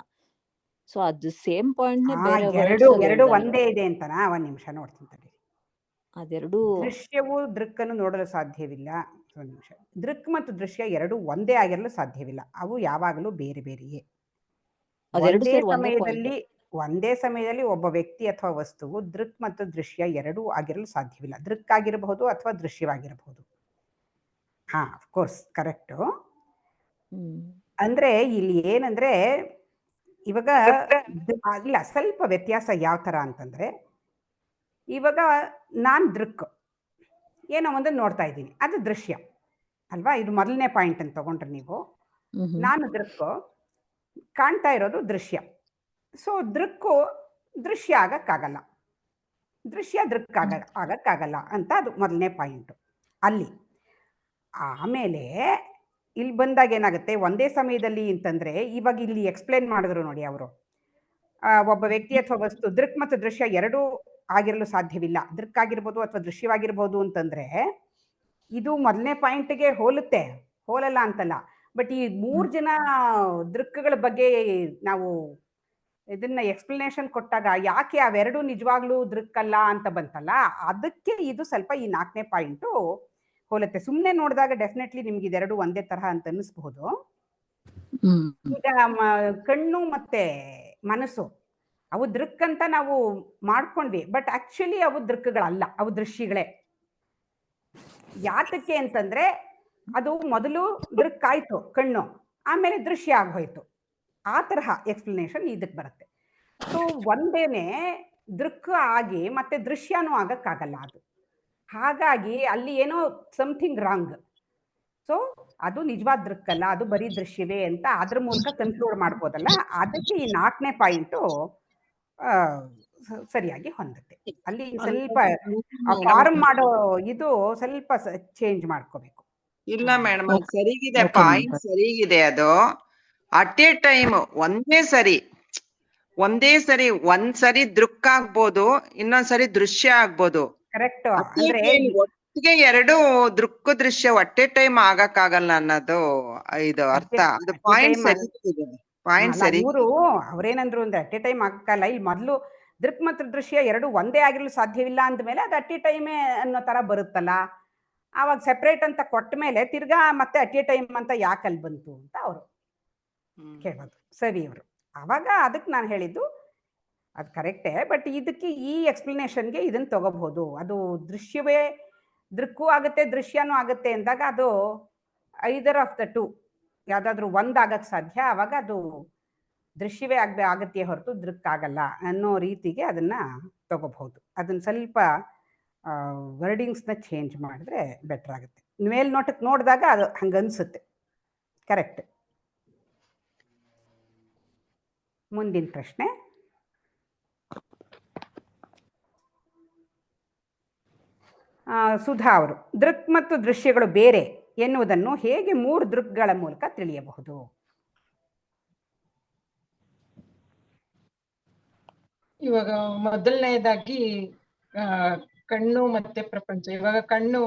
ಸೊ ಅದು ಸೇಮ್ ಪಾಯಿಂಟ್ ನೇ ಹಾ ಬೇರೆ ಎರಡು ವರ್ಡ್ಸ್ ಅಲ್ಲಿ ಎರಡು ಹೇಳ್ದಲ್ಲ, ಒಂದೇ ಇದೆ ಅಂತನಾ? ಒಂದ್ ನಿಮಿಷ ನೋಡ್ತೀನಿ ತಡಿ. ಅದೆರಡು ದೃಶ್ಯವು ದೃಕ್ಕನ್ನು ನೋಡಲು ಸಾಧ್ಯವಿಲ್ಲ. ಒಂದು ನಿಮಿಷ. ದೃಕ್ ಮತ್ತು ದೃಶ್ಯ ಎರಡು ಒಂದೇ ಆಗಿರಲು ಸಾಧ್ಯವಿಲ್ಲ. ಅವು ಯಾವಾಗಲೂ ಬೇರೆ ಬೇರೆಯೇ. ಅದೆರಡು ಒಂದೇ ಸೇರಿ ಒಂದೇ ಪಾಯಿಂಟ್. ಒಂದೇ ಸಮಯದಲ್ಲಿ ಒಬ್ಬ ವ್ಯಕ್ತಿ ಅಥವಾ ವಸ್ತುವು ದೃಕ್ ಮತ್ತು ದೃಶ್ಯ ಎರಡೂ ಆಗಿರಲು ಸಾಧ್ಯವಿಲ್ಲ. ದೃಕ್ ಆಗಿರಬಹುದು ಅಥವಾ ದೃಶ್ಯವಾಗಿರಬಹುದು. ಹಾ ಕೋರ್ಸ್ ಕರೆಕ್ಟು. ಅಂದ್ರೆ ಇಲ್ಲಿ ಏನಂದ್ರೆ ಇವಾಗ ಇಲ್ಲ, ಸ್ವಲ್ಪ ವ್ಯತ್ಯಾಸ ಯಾವ ತರ ಅಂತಂದ್ರೆ, ಇವಾಗ ನಾನ್ ದೃಕ್ ಏನೋ ಒಂದನ್ನು ನೋಡ್ತಾ ಇದ್ದೀನಿ, ಅದು ದೃಶ್ಯ ಅಲ್ವಾ? ಇದು ಮೊದಲನೇ ಪಾಯಿಂಟ್ ಅಂತ ತಗೊಂಡ್ರೆ ನೀವು, ನಾನು ದೃಕ್ಕು ಕಾಣ್ತಾ ಇರೋದು ದೃಶ್ಯ. ಸೊ ದೃಕ್ಕು ದೃಶ್ಯ ಆಗಕ್ಕಾಗಲ್ಲ, ದೃಶ್ಯ ದೃಕ್ ಆಗಕ್ಕಾಗಲ್ಲ ಅಂತ ಅದು ಮೊದಲನೇ ಪಾಯಿಂಟು ಅಲ್ಲಿ. ಆಮೇಲೆ ಇಲ್ಲಿ ಬಂದಾಗ ಏನಾಗುತ್ತೆ, ಒಂದೇ ಸಮಯದಲ್ಲಿ ಅಂತಂದ್ರೆ ಇವಾಗ ಇಲ್ಲಿ ಎಕ್ಸ್ಪ್ಲೇನ್ ಮಾಡಿದ್ರು ನೋಡಿ ಅವರು, ಒಬ್ಬ ವ್ಯಕ್ತಿ ಅಥವಾ ವಸ್ತು ದೃಕ್ ಮತ್ತು ದೃಶ್ಯ ಎರಡೂ ಆಗಿರಲು ಸಾಧ್ಯವಿಲ್ಲ. ದೃಕ್ ಆಗಿರ್ಬೋದು ಅಥವಾ ದೃಶ್ಯವಾಗಿರ್ಬೋದು ಅಂತಂದ್ರೆ ಇದು ಮೊದಲನೇ ಪಾಯಿಂಟ್ಗೆ ಹೋಲುತ್ತೆ, ಹೋಲಲ್ಲ ಅಂತಲ್ಲ. ಬಟ್ ಈ 3 ಜನ ದೃಕ್ಗಳ ಬಗ್ಗೆ ನಾವು ಇದನ್ನ ಎಕ್ಸ್ಪ್ಲನೇಷನ್ ಕೊಟ್ಟಾಗ ಯಾಕೆ ಅವೆರಡು ನಿಜವಾಗ್ಲೂ ದೃಕ್ಕಲ್ಲ ಅಂತ ಬಂತಲ್ಲ, ಅದಕ್ಕೆ ಇದು ಸ್ವಲ್ಪ ಈ 4ನೇ ಪಾಯಿಂಟು ಹೋಲುತ್ತೆ. ಸುಮ್ಮನೆ ನೋಡಿದಾಗ ಡೆಫಿನೆಟ್ಲಿ ನಿಮ್ಗೆ ಇದೆರಡು ಒಂದೇ ತರಹ ಅಂತ ಅನ್ನಿಸ್ಬಹುದು. ಈಗ ಕಣ್ಣು ಮತ್ತೆ ಮನಸ್ಸು ಅವು ದೃಕ್ ಅಂತ ನಾವು ಮಾಡ್ಕೊಂಡ್ವಿ, ಬಟ್ ಆಕ್ಚುಲಿ ಅವು ದೃಕ್ಕಗಳಲ್ಲ, ಅವು ದೃಶ್ಯಗಳೇ. ಯಾತಕ್ಕೆ ಅಂತಂದ್ರೆ ಅದು ಮೊದಲು ದೃಕ್ ಆಯ್ತು ಕಣ್ಣು, ಆಮೇಲೆ ದೃಶ್ಯ ಆಗೋಯ್ತು. ಆ ತರಹ ಎಕ್ಸ್ಪ್ಲನೇಷನ್ ಇದಕ್ಕೆ ಬರುತ್ತೆ. ಸೊ ಒಂದೇನೆ ದೃಕ್ ಆಗಿ ಮತ್ತೆ ದೃಶ್ಯನೂ ಆಗಕ್ಕಾಗಲ್ಲ ಅದು. ಹಾಗಾಗಿ ಅಲ್ಲಿ ಏನೋ ಸಮಥಿಂಗ್ ರಾಂಗ್. ಸೊ ಅದು ನಿಜವಾದ ದೃಕ್ಕಲ್ಲ, ಅದು ಬರೀ ದೃಶ್ಯವೇ ಅಂತ ಅದ್ರ ಮೂಲಕ ಕನ್ಕ್ಲೂಡ್ ಮಾಡ್ಬೋದಲ್ಲ. ಅದಕ್ಕೆ ಈ 4ನೇ ಪಾಯಿಂಟು ಸರಿಯಾಗಿ ಹೊಂದುತ್ತೆ. ಅಲ್ಲಿ ಸ್ವಲ್ಪ ಫಾರ್ಮ್ ಮಾಡೋ ಇದು ಸ್ವಲ್ಪ ಚೇಂಜ್ ಮಾಡ್ಕೋಬೇಕು. ಇಲ್ಲ ಮೇಡಮ್, ಅದು ಸರಿಗಿದೆ, Okay, ಪಾಯಿಂಟ್ ma'am. ಸರಿಗಿದೆ. ಅದು ಅಟ್ ಎ ಟೈಮ್ ಒಂದೇ ಸರಿ ಒಂದ್ಸರಿ ದೃಕ್ ಆಗ್ಬೋದು, ಇನ್ನೊಂದ್ಸರಿ ದೃಶ್ಯ ಆಗ್ಬೋದು. ಕರೆಕ್ಟ್. At a ಅಂದ್ರೆ time ಒಟ್ಟಿಗೆ ಎರಡು ದೃಕ್ ದೃಶ್ಯ ಒಟ್ ಎ ಟೈಮ್ ಆಗಕ್ಕಾಗಲ್ಲ ಅನ್ನೋದು ಇದು ಅರ್ಥ. ಅದು ಪಾಯಿಂಟ್ ಸರಿ ಇದೆ, ಪಾಯಿಂಟ್ ಸರಿ. ಇವರು ಅವ್ರೇನಂದ್ರು ಅಂದ್ರೆ ಅಟ್ ಎ ಟೈಮ್ ಆಗಕ್ಕಲ್ಲ, ಇಲ್ಲಿ ಮೊದಲು ದೃಕ್ ಮತ್ತು ದೃಶ್ಯ ಎರಡು ಒಂದೇ ಆಗಿರಲು ಸಾಧ್ಯವಿಲ್ಲ ಅಂದ್ಮೇಲೆ ಅದು ಅಟ್ ಎ ಟೈಮೇ ಅನ್ನೋ ತರ ಬರುತ್ತಲ್ಲ, ಆವಾಗ ಸೆಪರೇಟ್ ಅಂತ ಕೊಟ್ಟ ಮೇಲೆ ತಿರ್ಗಾ ಮತ್ತೆ ಅಟ್ ಎ ಟೈಮ್ ಅಂತ ಯಾಕೆ ಅಲ್ಲಿ ಬಂತು ಅಂತ ಅವರು ಕೇಳೋದು. ಸರಿ ಅವರು ಆವಾಗ ಅದಕ್ಕೆ ನಾನು ಹೇಳಿದ್ದು ಅದು ಕರೆಕ್ಟೇ, ಬಟ್ ಇದಕ್ಕೆ ಈ ಎಕ್ಸ್ಪ್ಲನೇಷನ್ಗೆ ಇದನ್ನು ತಗೋಬಹುದು. ಅದು ದೃಶ್ಯವೇ ದೃಕ್ಕೂ ಆಗುತ್ತೆ ದೃಶ್ಯನೂ ಆಗುತ್ತೆ ಅಂದಾಗ ಅದು ಐದರ್ ಆಫ್ ದ ಟು ಯಾವುದಾದ್ರೂ ಒಂದಾಗಕ್ಕೆ ಸಾಧ್ಯ, ಆವಾಗ ಅದು ದೃಶ್ಯವೇ ಆಗತ್ತೆ ಹೊರತು ದೃಕ್ ಆಗಲ್ಲ ಅನ್ನೋ ರೀತಿಗೆ ಅದನ್ನ ತಗೋಬಹುದು. ಅದನ್ನ ಸ್ವಲ್ಪ ವರ್ಡಿಂಗ್ಸ್ನ ಚೇಂಜ್ ಮಾಡಿದ್ರೆ ಬೆಟರ್ ಆಗುತ್ತೆ. ಮೇಲ್ನೋಟಕ್ಕೆ ನೋಡಿದಾಗ ಅದು ಹಂಗನ್ಸುತ್ತೆ. ಕರೆಕ್ಟ್. ಮುಂದಿನ ಪ್ರಶ್ನೆ. ಸುಧಾ ಅವರು, ದೃಕ್ ಮತ್ತು ದೃಶ್ಯಗಳು ಬೇರೆ ಎನ್ನುವುದನ್ನು ಹೇಗೆ 3 ದೃಕ್ಗಳ ಮೂಲಕ ತಿಳಿಯಬಹುದು? ಇವಾಗ ಮೊದಲನೇದಾಗಿ ಕಣ್ಣು ಮತ್ತೆ ಪ್ರಪಂಚ. ಇವಾಗ ಕಣ್ಣು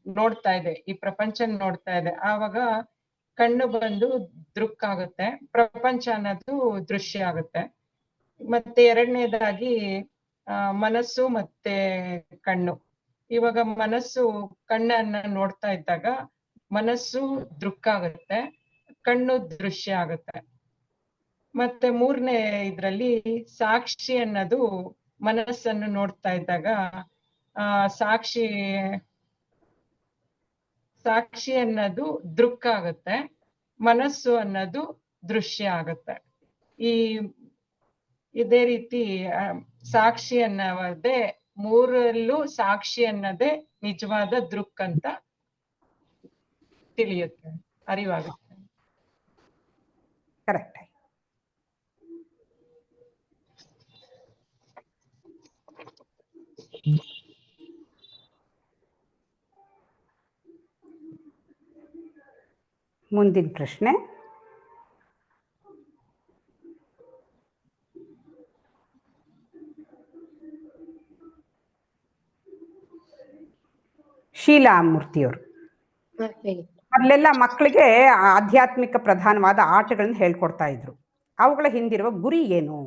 ನೋಡ್ತಾ ಇದೆ, ಈ ಪ್ರಪಂಚ ನೋಡ್ತಾ ಇದೆ, ಆವಾಗ ಕಣ್ಣು ಬಂದು ದೃಕ್ ಆಗುತ್ತೆ, ಪ್ರಪಂಚ ಅನ್ನೋದು ದೃಶ್ಯ ಆಗುತ್ತೆ. ಮತ್ತೆ ಎರಡನೇದಾಗಿ ಮನಸ್ಸು ಮತ್ತೆ ಕಣ್ಣು. ಇವಾಗ ಮನಸ್ಸು ಕಣ್ಣನ್ನ ನೋಡ್ತಾ ಇದ್ದಾಗ ಮನಸ್ಸು ದೃಕ್ ಆಗುತ್ತೆ, ಕಣ್ಣು ದೃಶ್ಯ ಆಗುತ್ತೆ. ಮತ್ತೆ ಮೂರನೇ ಇದ್ರಲ್ಲಿ ಸಾಕ್ಷಿ ಅನ್ನೋದು ಮನಸ್ಸನ್ನು ನೋಡ್ತಾ ಇದ್ದಾಗ ಸಾಕ್ಷಿ ಅನ್ನೋದು ದೃಕ್ ಆಗುತ್ತೆ, ಮನಸ್ಸು ಅನ್ನೋದು ದೃಶ್ಯ ಆಗುತ್ತೆ. ಇದೇ ರೀತಿ ಸಾಕ್ಷಿ ಅನ್ನೋದೇ ಮೂರಲ್ಲೂ ಸಾಕ್ಷಿ ಅನ್ನೋದೇ ನಿಜವಾದ ದೃಕ್ ಅಂತ ತಿಳಿಯುತ್ತೆ, ಅರಿವಾಗುತ್ತೆ. ಕರೆಕ್ಟ್. ಮುಂದಿನ ಪ್ರಶ್ನೆ. ಶೀಲಾ ಮೂರ್ತಿಯವರು. ಅಲ್ಲೆಲ್ಲ ಮಕ್ಕಳಿಗೆ ಆಧ್ಯಾತ್ಮಿಕ ಪ್ರಧಾನವಾದ ಆಟಗಳನ್ನು ಹೇಳ್ಕೊಡ್ತಾ ಇದ್ರು. ಅವುಗಳ ಹಿಂದಿರುವ ಗುರಿ ಏನು?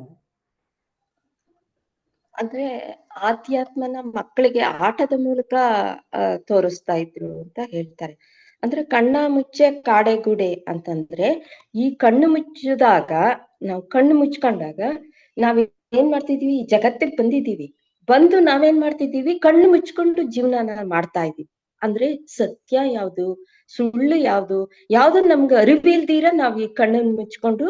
ಅಂದ್ರೆ ಆಧ್ಯಾತ್ಮನ ಮಕ್ಕಳಿಗೆ ಆಟದ ಮೂಲಕ ತೋರಿಸ್ತಾ ಇದ್ರು ಅಂತ ಹೇಳ್ತಾರೆ. ಅಂದ್ರೆ ಕಣ್ಣ ಮುಚ್ಚೆ ಕಾಡೆಗುಡೆ ಅಂತಂದ್ರೆ, ಈ ಕಣ್ಣು ಮುಚ್ಚಿದಾಗ, ನಾವು ಕಣ್ಣು ಮುಚ್ಕೊಂಡಾಗ ನಾವ್ ಏನ್ ಮಾಡ್ತಿದೀವಿ, ಈ ಜಗತ್ತಿಗೆ ಬಂದಿದೀವಿ, ಬಂದು ನಾವೇನ್ ಮಾಡ್ತಿದೀವಿ, ಕಣ್ಣು ಮುಚ್ಕೊಂಡು ಜೀವನನ ಮಾಡ್ತಾ ಇದೀವಿ. ಅಂದ್ರೆ ಸತ್ಯ ಯಾವ್ದು, ಸುಳ್ಳು ಯಾವ್ದು, ಯಾವ್ದು ನಮ್ಗೆ ಅರಿವಿಲ್ದಿರ ನಾವ್ ಈ ಕಣ್ಣನ್ನು ಮುಚ್ಕೊಂಡು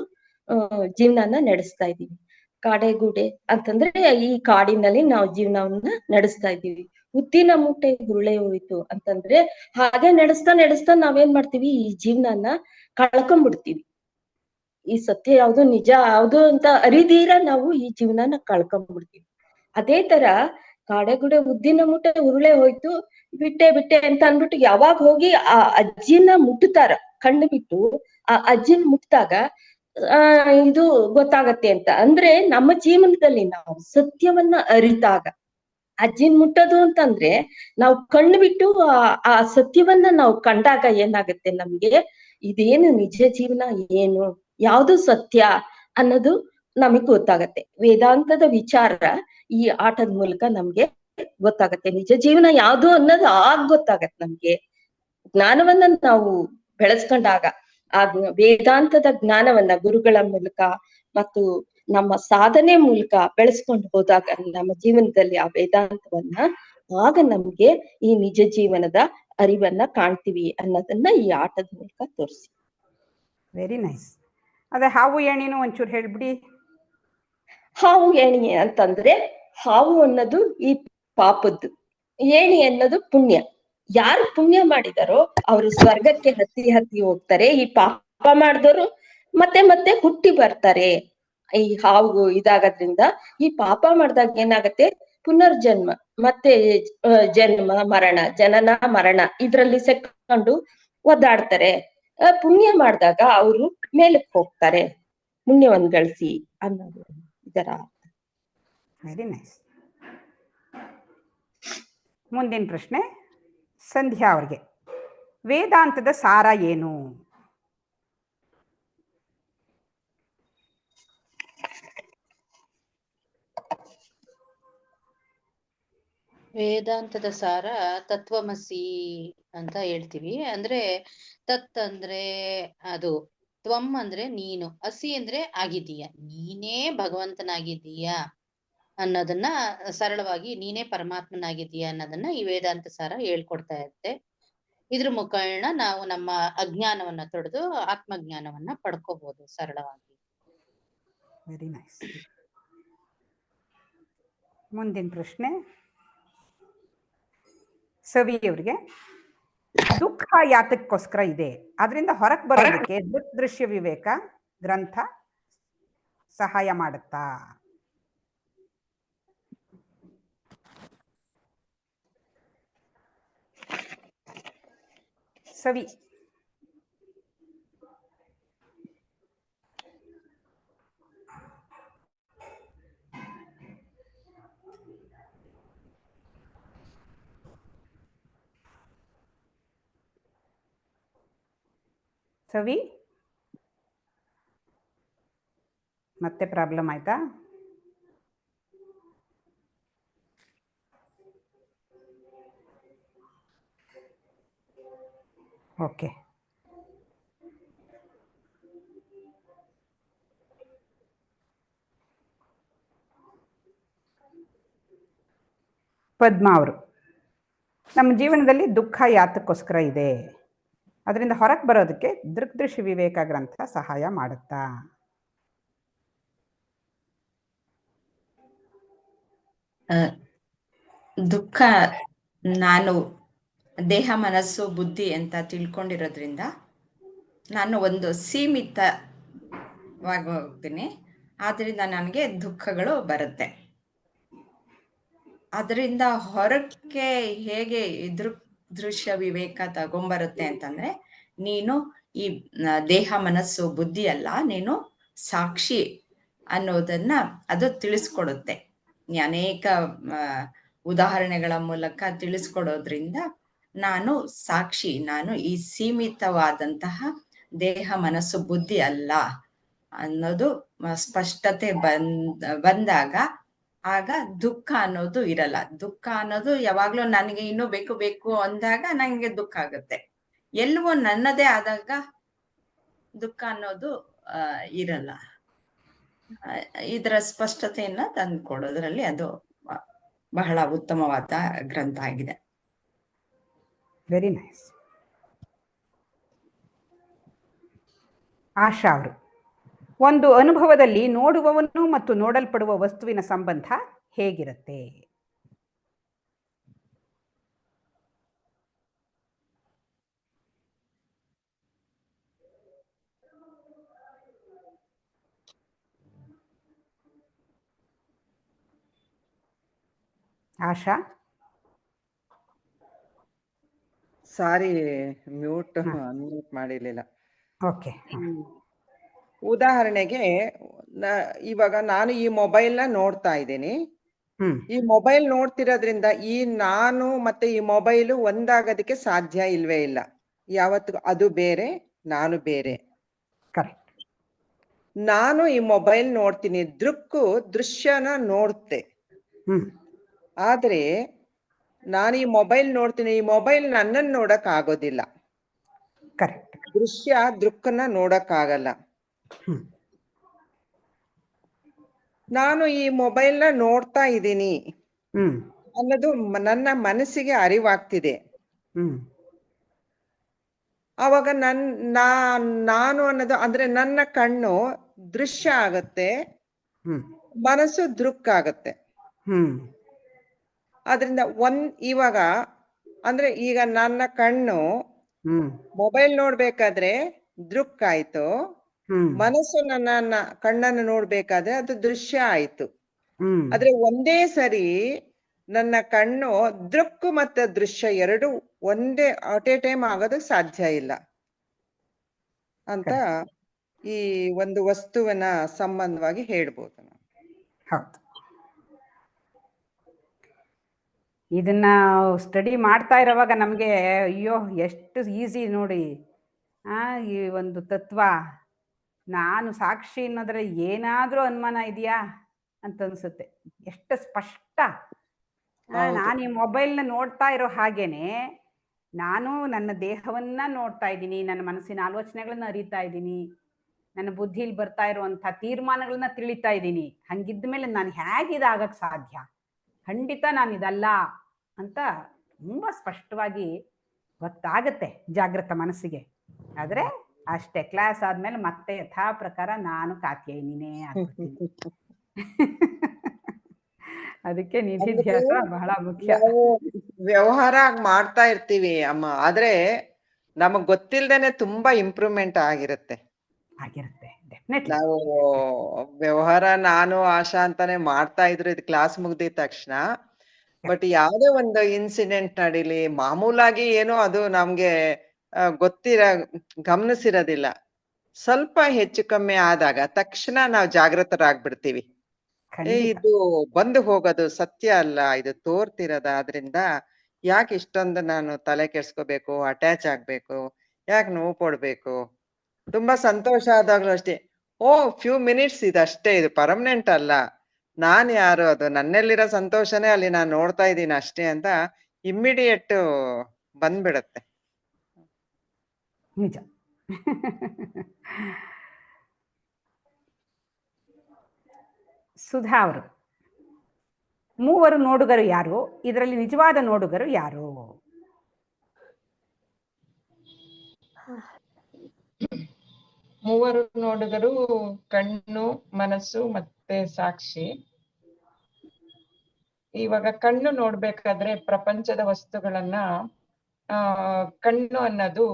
ಜೀವನನ ನಡೆಸ್ತಾ ಇದೀವಿ. ಕಾಡೆಗೂಡೆ ಅಂತಂದ್ರೆ ಈ ಕಾಡಿನಲ್ಲಿ ನಾವು ಜೀವನವನ್ನ ನಡೆಸ್ತಾ ಇದ್ದೀವಿ. ಉದ್ದಿನ ಮೂಟೆ ಗುರುಳೆ ಹೋಯ್ತು ಅಂತಂದ್ರೆ, ಹಾಗೆ ನಡೆಸ್ತಾ ನಡೆಸ್ತಾ ನಾವೇನ್ ಮಾಡ್ತೀವಿ, ಈ ಜೀವನನ ಕಳ್ಕೊಂಡ್ಬಿಡ್ತೀವಿ. ಈ ಸತ್ಯ ಯಾವ್ದು, ನಿಜ ಯಾವ್ದು ಅಂತ ಅರಿದೀರ ನಾವು ಈ ಜೀವನನ ಕಳ್ಕೊಂಡ್ಬಿಡ್ತೀವಿ. ಅದೇ ತರ ಕಾಡೆಗುಡೆ ಉದ್ದಿನ ಮೂಟೆ ಉರುಳೆ ಹೋಯ್ತು, ಬಿಟ್ಟೆ ಬಿಟ್ಟೆ ಅಂತ ಅನ್ಬಿಟ್ಟು ಯಾವಾಗ ಹೋಗಿ ಆ ಅಜ್ಜಿನ ಮುಟ್ಟುತ್ತಾರ, ಕಣ್ಣು ಬಿಟ್ಟು ಆ ಅಜ್ಜಿನ ಮುಟ್ಟಾಗ ಇದು ಗೊತ್ತಾಗತ್ತೆ ಅಂತ. ಅಂದ್ರೆ ನಮ್ಮ ಜೀವನದಲ್ಲಿ ನಾವು ಸತ್ಯವನ್ನ ಅರಿತಾಗ, ಅಜ್ಜಿನ್ ಮುಟ್ಟೋದು ಅಂತಂದ್ರೆ ನಾವು ಕಣ್ಣು ಬಿಟ್ಟು ಆ ಸತ್ಯವನ್ನ ನಾವು ಕಂಡಾಗ ಏನಾಗತ್ತೆ, ನಮ್ಗೆ ಇದೇನು ನಿಜ ಜೀವನ, ಏನು ಯಾವ್ದು ಸತ್ಯ ಅನ್ನೋದು ನಮಗ್ ಗೊತ್ತಾಗತ್ತೆ. ವೇದಾಂತದ ವಿಚಾರ ಈ ಆಟದ ಮೂಲಕ ನಮ್ಗೆ ಗೊತ್ತಾಗತ್ತೆ. ನಿಜ ಜೀವನ ಯಾವ್ದು ಅನ್ನೋದು ಗೊತ್ತಾಗತ್ತೆ ನಮ್ಗೆ. ಜ್ಞಾನವನ್ನ ನಾವು ಬೆಳೆಸ್ಕೊಂಡಾಗ, ಆ ವೇದಾಂತದ ಜ್ಞಾನವನ್ನ ಗುರುಗಳ ಮೂಲಕ ಮತ್ತು ನಮ್ಮ ಸಾಧನೆ ಮೂಲಕ ಬೆಳೆಸ್ಕೊಂಡು ಹೋದಾಗ ನಮ್ಮ ಜೀವನದಲ್ಲಿ ಆ ವೇದಾಂತವನ್ನ, ಆಗ ನಮ್ಗೆ ಈ ನಿಜ ಜೀವನದ ಅರಿವನ್ನ ಕಾಣ್ತೀವಿ ಅನ್ನೋದನ್ನ ಈ ಆಟದ ಮೂಲಕ ತೋರಿಸಿ. Very nice. ಅದೇ ಹಾವು ಏಣಿನೂ ಒಂಚೂರು ಹೇಳ್ಬಿಡಿ. ಹಾವು ಏಣಿ ಅಂತಂದ್ರೆ, ಹಾವು ಅನ್ನೋದು ಈ ಪಾಪದ್ದು, ಏಣಿ ಅನ್ನೋದು ಪುಣ್ಯ. ಯಾರು ಪುಣ್ಯ ಮಾಡಿದಾರೋ ಅವರು ಸ್ವರ್ಗಕ್ಕೆ ಹತ್ತಿ ಹತ್ತಿ ಹೋಗ್ತಾರೆ. ಈ ಪಾಪ ಮಾಡಿದವರು ಮತ್ತೆ ಮತ್ತೆ ಹುಟ್ಟಿ ಬರ್ತಾರೆ. ಈ ಹಾವು ಇದಾಗೋದ್ರಿಂದ ಈ ಪಾಪ ಮಾಡ್ದಾಗ ಏನಾಗತ್ತೆ, ಪುನರ್ಜನ್ಮ, ಮತ್ತೆ ಜನ್ಮ ಮರಣ, ಜನನ ಮರಣ ಇದ್ರಲ್ಲಿ ಸೆಕ್ಕೊಂಡು ಒದ್ದಾಡ್ತಾರೆ. ಪುಣ್ಯ ಮಾಡಿದಾಗ ಅವರು ಮೇಲಕ್ಕೆ ಹೋಗ್ತಾರೆ, ಪುಣ್ಯವನ್ನ ಗಳಿಸಿ ಅನ್ನೋದು ಇದರ. Very nice. ಮುಂದಿನ ಪ್ರಶ್ನೆ ಸಂಧ್ಯಾ ಅವ್ರಿಗೆ. ವೇದಾಂತದ ಸಾರ ಏನು? ವೇದಾಂತದ ಸಾರ ತತ್ವಮಸಿ ಅಂತ ಹೇಳ್ತೀವಿ. ಅಂದ್ರೆ ತತ್ ಅಂದ್ರೆ ಅದು, ತ್ವಂ ಅಂದ್ರೆ ನೀನು, ಅಸಿ ಅಂದ್ರೆ ಆಗಿದೀಯ, ನೀನೇ ಭಗವಂತನಾಗಿದ್ದೀಯ ಅನ್ನೋದನ್ನ ಸರಳವಾಗಿ, ನೀನೇ ಪರಮಾತ್ಮನಾಗಿದ್ದೀಯ ಅನ್ನೋದನ್ನ ಈ ವೇದಾಂತ ಸಾರ ಹೇಳ್ಕೊಡ್ತಾ ಇರುತ್ತೆ. ಇದ್ರ ಮುಖಾಂತರ ನಾವು ನಮ್ಮ ಅಜ್ಞಾನವನ್ನ ತೊಡೆದು ಆತ್ಮಜ್ಞಾನವನ್ನ ಪಡ್ಕೋಬಹುದು ಸರಳವಾಗಿ. Very nice. ಮುಂದಿನ ಪ್ರಶ್ನೆ ಸವಿಯವರಿಗೆ. ದುಃಖ ಯಾತಕ್ಕೋಸ್ಕರ ಇದೆ, ಅದರಿಂದ ಹೊರಗೆ ಬರೋದಕ್ಕೆ ದೃಶ್ಯ ವಿವೇಕ ಗ್ರಂಥ ಸಹಾಯ ಮಾಡುತ್ತಾ? ಸವಿ. ಸವಿ ಮತ್ತೆ ಪ್ರಾಬ್ಲಮ್ ಆಯ್ತಾ? ಓಕೆ. ಪದ್ಮಾ ಅವರು, ನಮ್ಮ ಜೀವನದಲ್ಲಿ ದುಃಖ ಯಾತಕ್ಕೋಸ್ಕರ ಇದೆ, ಅದರಿಂದ ಹೊರಗೆ ಬರೋದಕ್ಕೆ ದೃಗ್ದೃಶ್ಯ ವಿವೇಕ ಗ್ರಂಥ ಸಹಾಯ ಮಾಡುತ್ತಾ? ದುಃಖ ನಾನು ದೇಹ ಮನಸ್ಸು ಬುದ್ಧಿ ಅಂತ ತಿಳ್ಕೊಂಡಿರೋದ್ರಿಂದ ನಾನು ಒಂದು ಸೀಮಿತವಾಗಿ ಹೋಗ್ತೀನಿ, ಆದ್ರಿಂದ ನನಗೆ ದುಃಖಗಳು ಬರುತ್ತೆ. ಅದರಿಂದ ಹೊರಕ್ಕೆ ಹೇಗೆ ದೃಶ್ಯ ವಿವೇಕ ತಗೊಂಬರುತ್ತೆ ಅಂತಂದ್ರೆ, ನೀನು ಈ ದೇಹ ಮನಸ್ಸು ಬುದ್ಧಿ ಅಲ್ಲ, ನೀನು ಸಾಕ್ಷಿ ಅನ್ನೋದನ್ನ ಅದು ತಿಳಿಸ್ಕೊಡುತ್ತೆ. ಅನೇಕ ಉದಾಹರಣೆಗಳ ಮೂಲಕ ತಿಳಿಸ್ಕೊಡೋದ್ರಿಂದ ನಾನು ಸಾಕ್ಷಿ, ನಾನು ಈ ಸೀಮಿತವಾದಂತಹ ದೇಹ ಮನಸ್ಸು ಬುದ್ಧಿ ಅಲ್ಲ ಅನ್ನೋದು ಸ್ಪಷ್ಟತೆ ಬಂದಾಗ ಆಗ ದುಃಖ ಅನ್ನೋದು ಇರಲ್ಲ. ದುಃಖ ಅನ್ನೋದು ಯಾವಾಗ್ಲೂ ನನಗೆ ಇನ್ನೂ ಬೇಕು ಬೇಕು ಅಂದಾಗ ನಂಗೆ ದುಃಖ ಆಗುತ್ತೆ. ಎಲ್ಲವೂ ನನ್ನದೇ ಆದಾಗ ದುಃಖ ಅನ್ನೋದು ಇರಲ್ಲ. ಇದರ ಸ್ಪಷ್ಟತೆಯನ್ನ ತಂದುಕೊಡೋದ್ರಲ್ಲಿ ಅದು ಬಹಳ ಉತ್ತಮವಾದ ಗ್ರಂಥ ಆಗಿದೆ. Very nice. ಆಶಾ ಅವರು, ಒಂದು ಅನುಭವದಲ್ಲಿ ನೋಡುವವನು ಮತ್ತು ನೋಡಲ್ಪಡುವ ವಸ್ತುವಿನ ಸಂಬಂಧ ಹೇಗಿರುತ್ತೆ? ಆಶಾ, ಸಾರಿ, ಅನ್ಮ್ಯೂಟ್ ಮಾಡಿರ್ಲಿಲ್ಲ. ಓಕೆ. ಉದಾಹರಣೆಗೆ ಇವಾಗ ನಾನು ಈ ಮೊಬೈಲ್ನ ನೋಡ್ತಾ ಇದ್ದೀನಿ. ಹ್ಮ್ ಈ ಮೊಬೈಲ್ ನೋಡ್ತಿರೋದ್ರಿಂದ ಈ ನಾನು ಮತ್ತೆ ಈ ಮೊಬೈಲು ಒಂದಾಗೋದಕ್ಕೆ ಸಾಧ್ಯ ಇಲ್ವೇ ಇಲ್ಲ. ಯಾವತ್ತು ಅದು ಬೇರೆ, ನಾನು ಬೇರೆ. ಕರೆಕ್ಟ್. ನಾನು ಈ ಮೊಬೈಲ್ ನೋಡ್ತೀನಿ, ದೃಶ್ಯನ ನೋಡುತ್ತೆ. ಆದ್ರೆ ನಾನು ಈ ಮೊಬೈಲ್ ನೋಡ್ತೀನಿ, ಈ ಮೊಬೈಲ್ ನನ್ನನ್ನು ನೋಡಕ್ ಆಗೋದಿಲ್ಲ. ಕರೆಕ್ಟ್. ದೃಶ್ಯ ದೃಕ್ಕನ್ನ ನೋಡಕ್ ಆಗಲ್ಲ. ನಾನು ಈ ಮೊಬೈಲ್ನ ನೋಡ್ತಾ ಇದ್ದೀನಿ ಅನ್ನೋದು ನನ್ನ ಮನಸ್ಸಿಗೆ ಅರಿವಾಗ್ತಿದೆ. ಅವಾಗ ನಾನು ಅನ್ನೋದು ಅಂದ್ರೆ ನನ್ನ ಕಣ್ಣು ದೃಶ್ಯ ಆಗತ್ತೆ, ಮನಸ್ಸು ದೃಕ್ ಆಗತ್ತೆ. ಆದ್ರಿಂದ ಇವಾಗ ಅಂದ್ರೆ ಈಗ ನನ್ನ ಕಣ್ಣು ಮೊಬೈಲ್ ನೋಡ್ಬೇಕಾದ್ರೆ ದೃಕ್ ಆಯ್ತು, ಮನಸ್ಸು ನನ್ನ ಕಣ್ಣನ್ನು ನೋಡ್ಬೇಕಾದ್ರೆ ಅದು ದೃಶ್ಯ ಆಯ್ತು. ಆದ್ರೆ ಒಂದೇ ಸರಿ ನನ್ನ ಕಣ್ಣು ದೃಕ್ ಮತ್ತೆ ದೃಶ್ಯ ಎರಡು ಒಂದೇ ಅಟ್ ಎ ಟೈಮ್ ಆಗೋದಕ್ಕೆ ಸಾಧ್ಯ ಇಲ್ಲ ಅಂತ ಈ ಒಂದು ವಸ್ತುವಿನ ಸಂಬಂಧವಾಗಿ ಹೇಳ್ಬೋದು ನಾವು. ಹೌದು. ಇದನ್ನ ಸ್ಟಡಿ ಮಾಡ್ತಾ ಇರೋವಾಗ ನಮಗೆ ಅಯ್ಯೋ ಎಷ್ಟು ಈಸಿ ನೋಡಿ ಈ ಒಂದು ತತ್ವ. ನಾನು ಸಾಕ್ಷಿ ಅನ್ನೋದ್ರೆ ಏನಾದ್ರೂ ಅನುಮಾನ ಇದೆಯಾ ಅಂತ ಅನ್ಸುತ್ತೆ. ಎಷ್ಟು ಸ್ಪಷ್ಟ. ನಾನು ಈ ಮೊಬೈಲ್ನ ನೋಡ್ತಾ ಇರೋ ಹಾಗೇನೆ ನಾನು ನನ್ನ ದೇಹವನ್ನ ನೋಡ್ತಾ ಇದ್ದೀನಿ, ನನ್ನ ಮನಸ್ಸಿನ ಆಲೋಚನೆಗಳನ್ನ ಅರಿತಾ ಇದ್ದೀನಿ, ನನ್ನ ಬುದ್ಧಿಲಿ ಬರ್ತಾ ಇರುವಂಥ ತೀರ್ಮಾನಗಳನ್ನ ತಿಳಿತಾ ಇದ್ದೀನಿ. ಹಂಗಿದ್ಮೇಲೆ ನಾನು ಹೇಗಿದಾಗಕ್ಕೆ ಸಾಧ್ಯ? ಖಂಡಿತ ನಾನು ಇದಲ್ಲ ಅಂತ ತುಂಬ ಸ್ಪಷ್ಟವಾಗಿ ಗೊತ್ತಾಗತ್ತೆ ಜಾಗೃತ ಮನಸ್ಸಿಗೆ. ಆದರೆ ಅಷ್ಟೇ, ಕ್ಲಾಸ್ ಆದ್ಮೇಲೆ ಮತ್ತೆ ಯಥಾ ಪ್ರಕಾರ ನಾನು ಕಾತ್ಯಾಯಿನಿನೇ ಆಗ್ಬಿಡ್ತೀನಿ. ಅದಕ್ಕೆ ನಿಧಿಧ್ಯಾಸ ಬಹಳ ಮುಖ್ಯ. ನಾವು ವ್ಯವಹಾರ ಮಾಡ್ತಾ ಇರ್ತೀವಿ ಅಮ್ಮ, ಆದ್ರೆ ನಮಗ್ ಗೊತ್ತಿಲ್ದೇನೆ ತುಂಬಾ ಇಂಪ್ರೂವ್ಮೆಂಟ್ ಆಗಿರುತ್ತೆ. ನಾವು ವ್ಯವಹಾರ ನಾನು ಆಶಾ ಅಂತಾನೆ ಮಾಡ್ತಾ ಇದ್ರು ಇದು ಕ್ಲಾಸ್ ಮುಗ್ದಿದ ತಕ್ಷಣ. ಬಟ್ ಯಾವ್ದೇ ಒಂದು ಇನ್ಸಿಡೆಂಟ್ ನಡೀಲಿ, ಮಾಮೂಲಾಗಿ ಏನೋ ಅದು ನಮ್ಗೆ ಗಮನಿಸಿರೋದಿಲ್ಲ. ಸ್ವಲ್ಪ ಹೆಚ್ಚು ಕಮ್ಮಿ ಆದಾಗ ತಕ್ಷಣ ನಾವು ಜಾಗೃತರಾಗ್ಬಿಡ್ತೀವಿ. ಇದು ಬಂದು ಹೋಗೋದು ಸತ್ಯ ಅಲ್ಲ, ಇದು ತೋರ್ತಿರೋದ. ಆದ್ರಿಂದ ಯಾಕೆ ಇಷ್ಟೊಂದು ನಾನು ತಲೆ ಕೆಡ್ಸ್ಕೋಬೇಕು, ಅಟ್ಯಾಚ್ ಆಗ್ಬೇಕು, ಯಾಕೆ ನೋವು ಕೊಡ್ಬೇಕು? ತುಂಬಾ ಸಂತೋಷ ಆದಾಗ್ಲೂ ಅಷ್ಟೇ, ಫ್ಯೂ ಮಿನಿಟ್ಸ್ ಇದಷ್ಟೇ, ಇದು ಪರ್ಮನೆಂಟ್ ಅಲ್ಲ, ನಾನ್ ಯಾರು, ಅದು ನನ್ನಲ್ಲಿರೋ ಸಂತೋಷನೇ ಅಲ್ಲಿ ನಾನು ನೋಡ್ತಾ ಇದ್ದೀನಿ ಅಷ್ಟೇ ಅಂತ ಇಮ್ಮಿಡಿಯೇಟ್ ಬಂದ್ಬಿಡತ್ತೆ. ನಿಜ. ಸುಧಾ ಅವರು, ಮೂವರು ನೋಡುಗರು ಯಾರು? ಇದರಲ್ಲಿ ನಿಜವಾದ ನೋಡುಗರು ಯಾರು? ಮೂವರು ನೋಡುಗರು ಕಣ್ಣು, ಮನಸ್ಸು ಮತ್ತೆ ಸಾಕ್ಷಿ. ಇವಾಗ ಕಣ್ಣು ನೋಡ್ಬೇಕಾದ್ರೆ ಪ್ರಪಂಚದ ವಸ್ತುಗಳನ್ನ ಕಣ್ಣು ಅನ್ನೋದು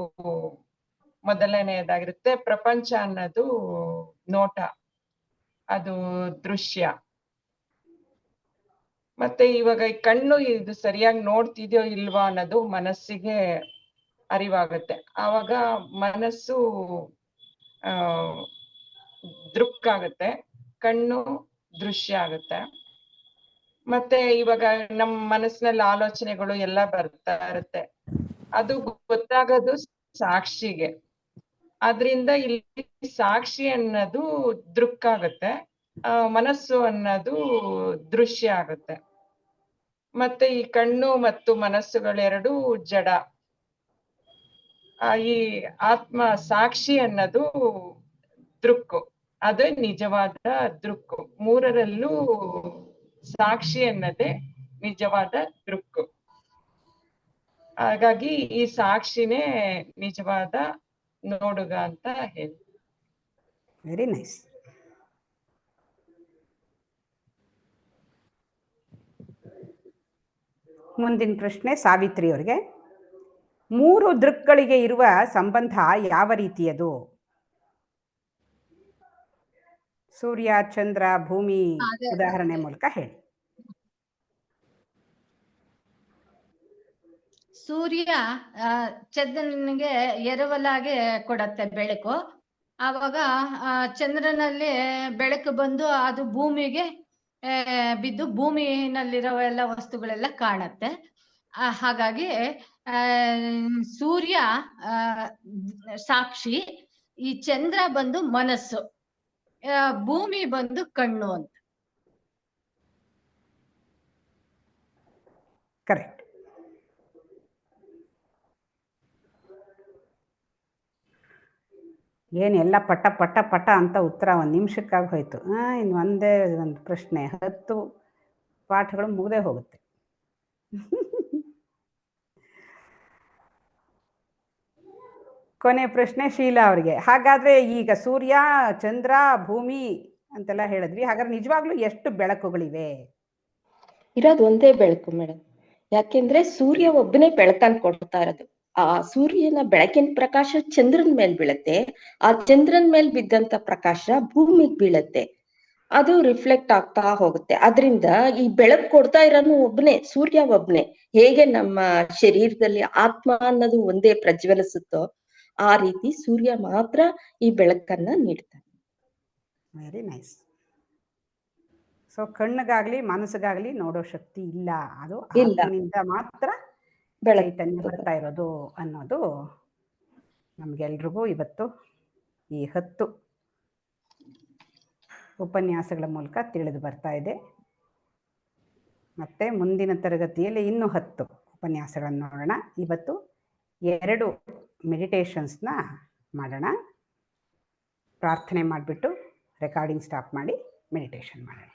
ಮೊದಲನೆಯದಾಗಿರುತ್ತೆ. ಪ್ರಪಂಚ ಅನ್ನೋದು ನೋಟ, ಅದು ದೃಶ್ಯ. ಮತ್ತೆ ಇವಾಗ ಈ ಕಣ್ಣು ಇದು ಸರಿಯಾಗಿ ನೋಡ್ತಿದ್ಯೋ ಇಲ್ವಾ ಅನ್ನೋದು ಮನಸ್ಸಿಗೆ ಅರಿವಾಗುತ್ತೆ. ಆವಾಗ ಮನಸ್ಸು ಆ ದೃಕ್ ಆಗುತ್ತೆ, ಕಣ್ಣು ದೃಶ್ಯ ಆಗುತ್ತೆ. ಮತ್ತೆ ಇವಾಗ ನಮ್ಮ ಮನಸ್ಸಿನಲ್ಲಿ ಆಲೋಚನೆಗಳು ಎಲ್ಲ ಬರ್ತಾ ಇರುತ್ತೆ, ಅದು ಗೊತ್ತಾಗೋದು ಸಾಕ್ಷಿಗೆ. ಆದ್ರಿಂದ ಇಲ್ಲಿ ಸಾಕ್ಷಿ ಅನ್ನೋದು ದೃಕ್ ಆಗುತ್ತೆ, ಮನಸ್ಸು ಅನ್ನೋದು ದೃಶ್ಯ ಆಗುತ್ತೆ. ಮತ್ತೆ ಈ ಕಣ್ಣು ಮತ್ತು ಮನಸ್ಸುಗಳೆರಡು ಜಡ. ಈ ಆತ್ಮ ಸಾಕ್ಷಿ ಅನ್ನೋದು ದೃಕ್ಕು, ಅದೇ ನಿಜವಾದ ದೃಕ್ಕು. ಮೂರರಲ್ಲೂ ಸಾಕ್ಷಿ ಅನ್ನೋದೇ ನಿಜವಾದ ದೃಕ್ಕು. ಹಾಗಾಗಿ ಈ ಸಾಕ್ಷಿನೇ ನಿಜವಾದ ನೋಡುಗ ಅಂತ ಹೇಳಿ. Very nice. ಮುಂದಿನ ಪ್ರಶ್ನೆ ಸಾವಿತ್ರಿ ಅವರಿಗೆ. 3 ದೃಕ್ಗಳಿಗೆ ಇರುವ ಸಂಬಂಧ ಯಾವ ರೀತಿಯದು? ಸೂರ್ಯ, ಚಂದ್ರ, ಭೂಮಿ ಉದಾಹರಣೆ ಮೂಲಕ ಹೇಳಿ. ಸೂರ್ಯ ಚಂದ್ರನಿಗೆ ಎರವಲಾಗೆ ಕೊಡತ್ತೆ ಬೆಳಕು. ಆವಾಗ ಚಂದ್ರನಲ್ಲಿ ಬೆಳಕು ಬಂದು ಅದು ಭೂಮಿಗೆ ಬಿದ್ದು ಭೂಮಿನಲ್ಲಿರೋ ಎಲ್ಲ ವಸ್ತುಗಳೆಲ್ಲ ಕಾಣತ್ತೆ. ಹಾಗಾಗಿ ಸೂರ್ಯ ಸಾಕ್ಷಿ, ಈ ಚಂದ್ರ ಬಂದು ಮನಸ್ಸು, ಭೂಮಿ ಬಂದು ಕಣ್ಣು ಅಂತ. ಕರೆಕ್ಟ್. ಏನೆಲ್ಲ ಪಟ ಪಟ ಪಟ ಅಂತ ಉತ್ತರ 1 ನಿಮಿಷಕ್ಕಾಗಿ ಹೋಯ್ತು. ಇನ್ನು ಒಂದೇ ಒಂದು ಪ್ರಶ್ನೆ 10 ಪಾಠಗಳು ಮುಗದೆ ಹೋಗುತ್ತೆ. ಕೊನೆ ಪ್ರಶ್ನೆ ಶೀಲಾ ಅವರಿಗೆ. ಹಾಗಾದ್ರೆ ಈಗ ಸೂರ್ಯ, ಚಂದ್ರ, ಭೂಮಿ ಅಂತೆಲ್ಲ ಹೇಳಿದ್ವಿ, ಹಾಗಾದ್ರೆ ನಿಜವಾಗ್ಲೂ ಎಷ್ಟು ಬೆಳಕುಗಳಿವೆ? ಇರೋದು ಒಂದೇ ಬೆಳಕು ಮೇಡಮ್. ಯಾಕೆಂದ್ರೆ ಸೂರ್ಯ ಒಬ್ಬನೇ ಬೆಳಕನ್ನು ಕೊಡ್ತಾ ಇರೋದು. ಆ ಸೂರ್ಯನ ಬೆಳಕಿನ ಪ್ರಕಾಶ ಚಂದ್ರನ ಮೇಲೆ ಬೀಳತ್ತೆ, ಆ ಚಂದ್ರನ ಮೇಲೆ ಬಿದ್ದಂತ ಪ್ರಕಾಶ ಭೂಮಿಗೆ ಬೀಳತ್ತೆ, ಅದು ರಿಫ್ಲೆಕ್ಟ್ ಆಗ್ತಾ ಹೋಗುತ್ತೆ. ಅದರಿಂದ ಈ ಬೆಳಕು ಕೊಡ್ತಾ ಇರೋನು ಒಬ್ಬನೇ, ಸೂರ್ಯ ಒಬ್ಬನೇ. ಹೇಗೆ ನಮ್ಮ ಶರೀರದಲ್ಲಿ ಆತ್ಮ ಅನ್ನೋದು ಒಂದೇ ಪ್ರಜ್ವಲಿಸುತ್ತೋ ಆ ರೀತಿ ಸೂರ್ಯ ಮಾತ್ರ ಈ ಬೆಳಕನ್ನ ನೀಡ್ತಾನೆ. Very nice. ಸೊ ಕಣ್ಣಿಗಾಗ್ಲಿ ಮನಸ್ಸಿಗಾಗ್ಲಿ ನೋಡೋ ಶಕ್ತಿ ಇಲ್ಲ, ಅದು ಆತ್ಮನಿಂದ ಮಾತ್ರ ಚೈತನ್ಯ ಬರ್ತಾ ಇರೋದು ಅನ್ನೋದು ನಮ್ಗೆಲ್ರಿಗೂ ಇವತ್ತು ಈ 10 ಉಪನ್ಯಾಸಗಳ ಮೂಲಕ ತಿಳಿದು ಬರ್ತಾ ಇದೆ. ಮತ್ತೆ ಮುಂದಿನ ತರಗತಿಯಲ್ಲಿ ಇನ್ನೂ 10 ಉಪನ್ಯಾಸಗಳನ್ನು ನೋಡೋಣ. ಇವತ್ತು 2 ಮೆಡಿಟೇಷನ್ಸ್ನ ಮಾಡೋಣ. ಪ್ರಾರ್ಥನೆ ಮಾಡಿಬಿಟ್ಟು ರೆಕಾರ್ಡಿಂಗ್ ಸ್ಟಾಪ್ ಮಾಡಿ ಮೆಡಿಟೇಷನ್ ಮಾಡೋಣ.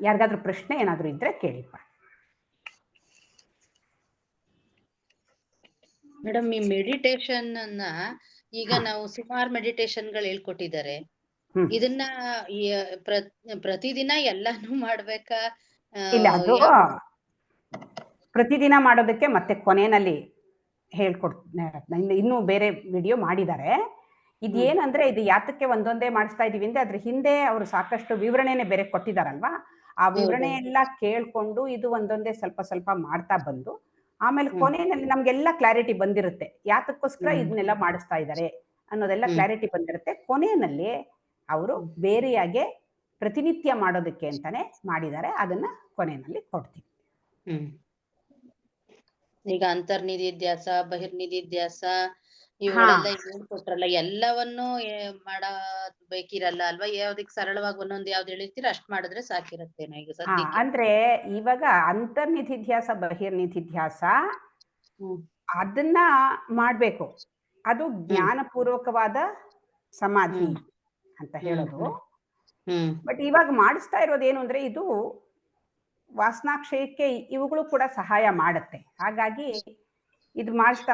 ಯಾರಿಗಾದ್ರೂ ಪ್ರಶ್ನೆ ಏನಾದರೂ ಇದ್ರೆ ಕೇಳಿಪ್ಪ. ಮೇಡಮ್, ಈ ಮೆಡಿಟೇಷನ್ ಅನ್ನ ಈಗ ನಾವು ಸುಮಾರು ಮೆಡಿಟೇಷನ್ಗಳು ಹೇಳ್ಕೊಟ್ಟಿದ್ದಾರೆ. ಇದನ್ನ ಪ್ರತಿದಿನ ಎಲ್ಲಾನು ಮಾಡ್ಬೇಕಾ? ಇಲ್ಲ, ಅದು ಪ್ರತಿದಿನ ಮಾಡೋದಕ್ಕೆ ಮತ್ತೆ ಕೊನೆಯಲ್ಲಿ ಇನ್ನೂ ಬೇರೆ ವಿಡಿಯೋ ಮಾಡಿದ್ದಾರೆ. ಇದೇನಂದ್ರೆ ಇದು ಯಾತಕ್ಕೆ ಒಂದೊಂದೇ ಮಾಡಿಸ್ತಾ ಇದೀವಿ ಅಂದ್ರೆ ಅದ್ರ ಹಿಂದೆ ಅವರು ಸಾಕಷ್ಟು ವಿವರಣೆನೆ ಬೇರೆ ಕೊಟ್ಟಿದಾರಲ್ವಾ, ಆ ವಿವರಣೆ ಎಲ್ಲ ಕೇಳ್ಕೊಂಡು ಇದು ಒಂದೊಂದೇ ಸ್ವಲ್ಪ ಸ್ವಲ್ಪ ಮಾಡ್ತಾ ಬಂದು ಆಮೇಲೆ ಕೊನೆಯಲ್ಲಿ ನಮ್ಗೆಲ್ಲ ಕ್ಲಾರಿಟಿ ಬಂದಿರುತ್ತೆ ಯಾತಕ್ಕೋಸ್ಕರ ಇದನ್ನೆಲ್ಲ ಮಾಡಿಸ್ತಾ ಇದ್ದಾರೆ ಅನ್ನೋದೆಲ್ಲ ಕ್ಲಾರಿಟಿ ಬಂದಿರುತ್ತೆ. ಕೊನೆಯಲ್ಲಿ ಅವರು ಬೇರೆಯಾಗೆ ಪ್ರತಿನಿತ್ಯ ಮಾಡೋದಕ್ಕೆ ಅಂತಾನೆ ಮಾಡಿದ್ದಾರೆ, ಅದನ್ನ ಕೊನೆಯಲ್ಲಿ ಕೊಡ್ತೀವಿ. ಈಗ ಅಂತರ್ನಿಧಿಧ್ಯಾಸ, ಬಹಿರ್ನಿಧಿಧ್ಯಾಸ ಇವುಗಳೆಲ್ಲ ಹೇಳ್ಕೊಟ್ರಲ್ಲ, ಎಲ್ಲವನ್ನು ಮಾಡಬೇಕಿರಲ್ಲ ಅಲ್ವಾ? ಯಾವ್ದಕ್ ಸರಳವಾಗಿ ಒಂದೊಂದು ಯಾವ್ದು ಹೇಳಿರ್ತೀರ ಅಷ್ಟ್ ಮಾಡಿದ್ರೆ ಸಾಕಿರತ್ತೇನೋ ಈಗ ಸದ್ಯಕ್ಕೆ? ಅಂದ್ರೆ ಇವಾಗ ಅಂತರ್ನಿಧಿಧ್ಯಾಸ, ಬಹಿರ್ನಿಧಿಧ್ಯಾಸ ಅದನ್ನ ಮಾಡ್ಬೇಕು, ಅದು ಜ್ಞಾನಪೂರ್ವಕವಾದ ಸಮಾಧಿ ಅಂತ ಹೇಳೋದು. ಬಟ್ ಇವಾಗ ಮಾಡಿಸ್ತಾ ಇರೋದೇನು ಅಂದ್ರೆ ಇದು ವಾಸನಾಕ್ಷಯಕ್ಕೆ ಇವುಗಳು ಕೂಡ ಸಹಾಯ ಮಾಡುತ್ತೆ. ಹಾಗಾಗಿ ಇದು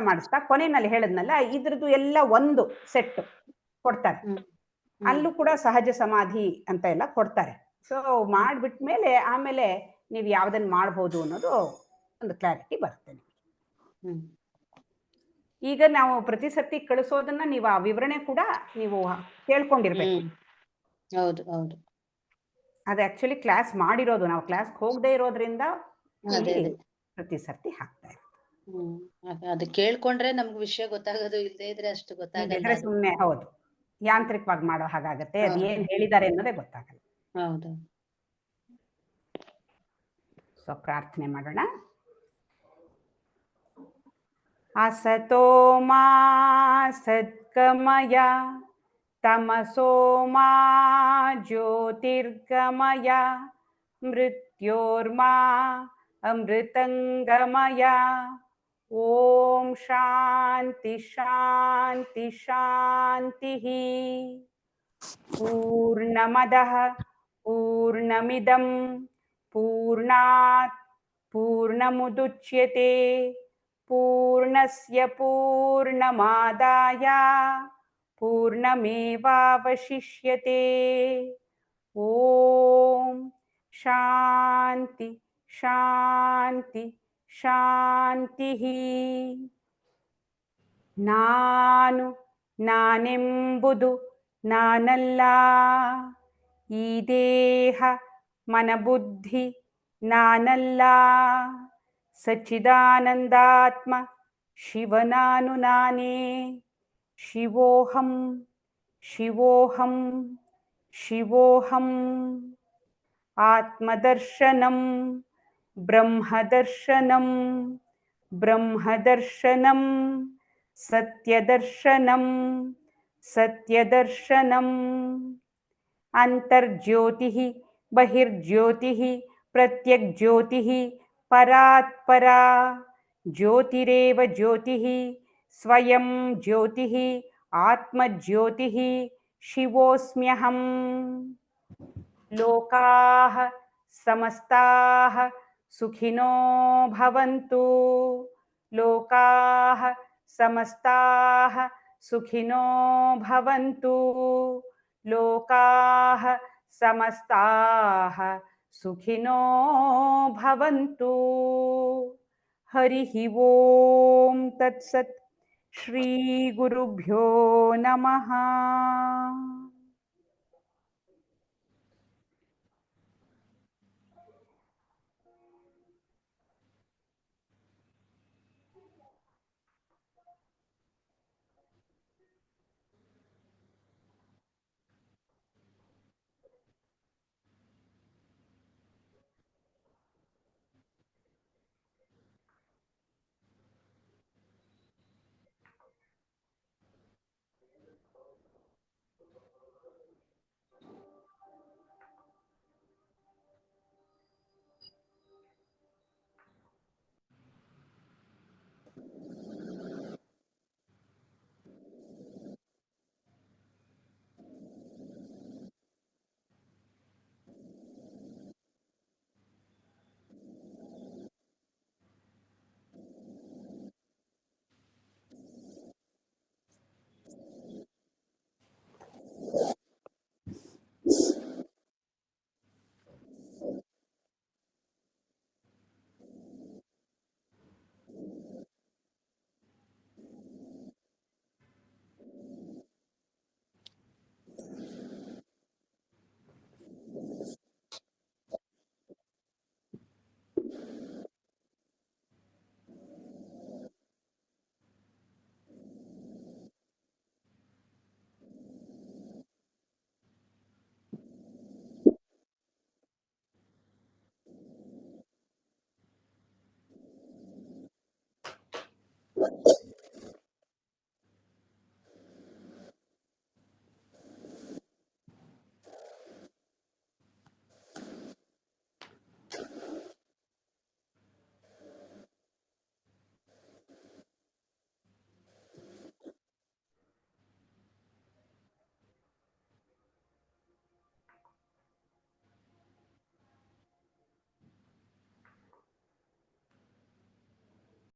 ಮಾಡಿಸ್ತಾ ಕೊನೆಯಲ್ಲಿ ಹೇಳದ್ನಲ್ಲ, ಇದ್ರದ್ದು ಎಲ್ಲ ಒಂದು ಸೆಟ್ ಕೊಡ್ತಾರೆ. ಅಲ್ಲೂ ಕೂಡ ಸಹಜ ಸಮಾಧಿ ಅಂತ ಎಲ್ಲ ಕೊಡ್ತಾರೆ. ಸೊ ಮಾಡ್ಬಿಟ್ಮೇಲೆ ಆಮೇಲೆ ನೀವು ಯಾವ್ದನ್ನ ಮಾಡ್ಬೋದು ಅನ್ನೋದು ಒಂದು ಕ್ಲಾರಿಟಿ ಬರುತ್ತೆ. ಈಗ ನಾವು ಪ್ರತಿ ಸರ್ತಿ ಕಳಿಸೋದನ್ನ ನೀವು ಆ ವಿವರಣೆ ಕೂಡ ನೀವು ಕೇಳ್ಕೊಂಡಿರ್ಬೇಕು. ಹೌದು ಹೌದು. ಅದು ಆಕ್ಚುಲಿ ಕ್ಲಾಸ್ ಮಾಡಿರೋದು, ನಾವು ಕ್ಲಾಸ್ಗೆ ಹೋಗದೆ ಇರೋದ್ರಿಂದ ಅದೇ ಇಲ್ಲಿ ಅದೇ ಪ್ರತಿ ಸರ್ತಿ ಹಾಕ್ತಾ ಇರೋದು. ಅದು ಕೇಳ್ಕೊಂಡ್ರೆ ನಮ್ಗೆ ವಿಷಯ ಗೊತ್ತಾಗೋದು, ಇಲ್ಲದೆ ಇದ್ರೆ ಅಷ್ಟು ಗೊತ್ತಾಗಲ್ಲ ಇಲ್ದಿದ್ರೆ ಅದು. ಸುಮ್ಮನೆ ಹೌದು ಯಾಂತ್ರಿಕವಾಗಿ ಮಾಡೋ ಹಾಗಾಗತ್ತೆ, ಅದು ಹೌದು. ಏನ್ ಹೇಳಿದ್ದಾರೆ ಅನ್ನೋದೇ ಗೊತ್ತಾಗಲ್ಲ. ಹೌದು. ಸೊ ಪ್ರಾರ್ಥನೆ ಮಾಡೋಣ. असतो मा सद्गमय तमसो मा ज्योतिर्गमय मृत्योर्मा अमृतंगमय। ओम शांति शांति शांति। पूर्णमदः पूर्णमिदं पूर्णात् पूर्णमुदुच्यते पूर्णस्य पूर्णमादाय पूर्णमेवावशिष्यते। ओम शांति शांति शांति। ನಾನು ನಾನೆಂಬುದು ನಾನಲ್ಲ, ಈ ದೇಹ ಮನಬುದ್ಧಿ ನಾನಲ್ಲ, ಸಚ್ಚಿದಾನಂದಾತ್ಮ ಶಿವನಾನು ನಾನೇ। ಶಿವೋಹಂ ಶಿವೋಹಂ ಶಿವೋಹಂ। ಆತ್ಮದರ್ಶನಂ ಬ್ರಹ್ಮದರ್ಶನಂ ಬ್ರಹ್ಮದರ್ಶನಂ ಸತ್ಯದರ್ಶನಂ ಸತ್ಯದರ್ಶನಂ। ಅಂತರ್ಜ್ಯೋತಿಃ ಬಹಿರ್ಜ್ಯೋತಿಃ ಪ್ರತ್ಯಗ್ಜ್ಯೋತಿಃ ಪರಾತ್ ಪರಾ। ಜ್ಯೋತಿರೇವ ಜ್ಯೋತಿಃ ಸ್ವಯಂ ಜ್ಯೋತಿಃ ಆತ್ಮಜ್ಯೋತಿಃ ಶಿವೋಸ್ಮ್ಯಹಂ। ಲೋಕಾಃ ಸಮಸ್ತಾಃ ಸುಖಿನೋ ಭವಂತು। ಲೋಕಾಃ ಸಮಸ್ತಾಃ ಸುಖಿನೋ ಭವಂತು। ಲೋಕಾಃ ಸಮಸ್ತಾಃ ಸುಖಿನೋ ಭವಂತು। ಹರಿಃ ಓಂ ತತ್ಸತ್। ಶ್ರೀ ಗುರುಭ್ಯೋ ನಮಃ।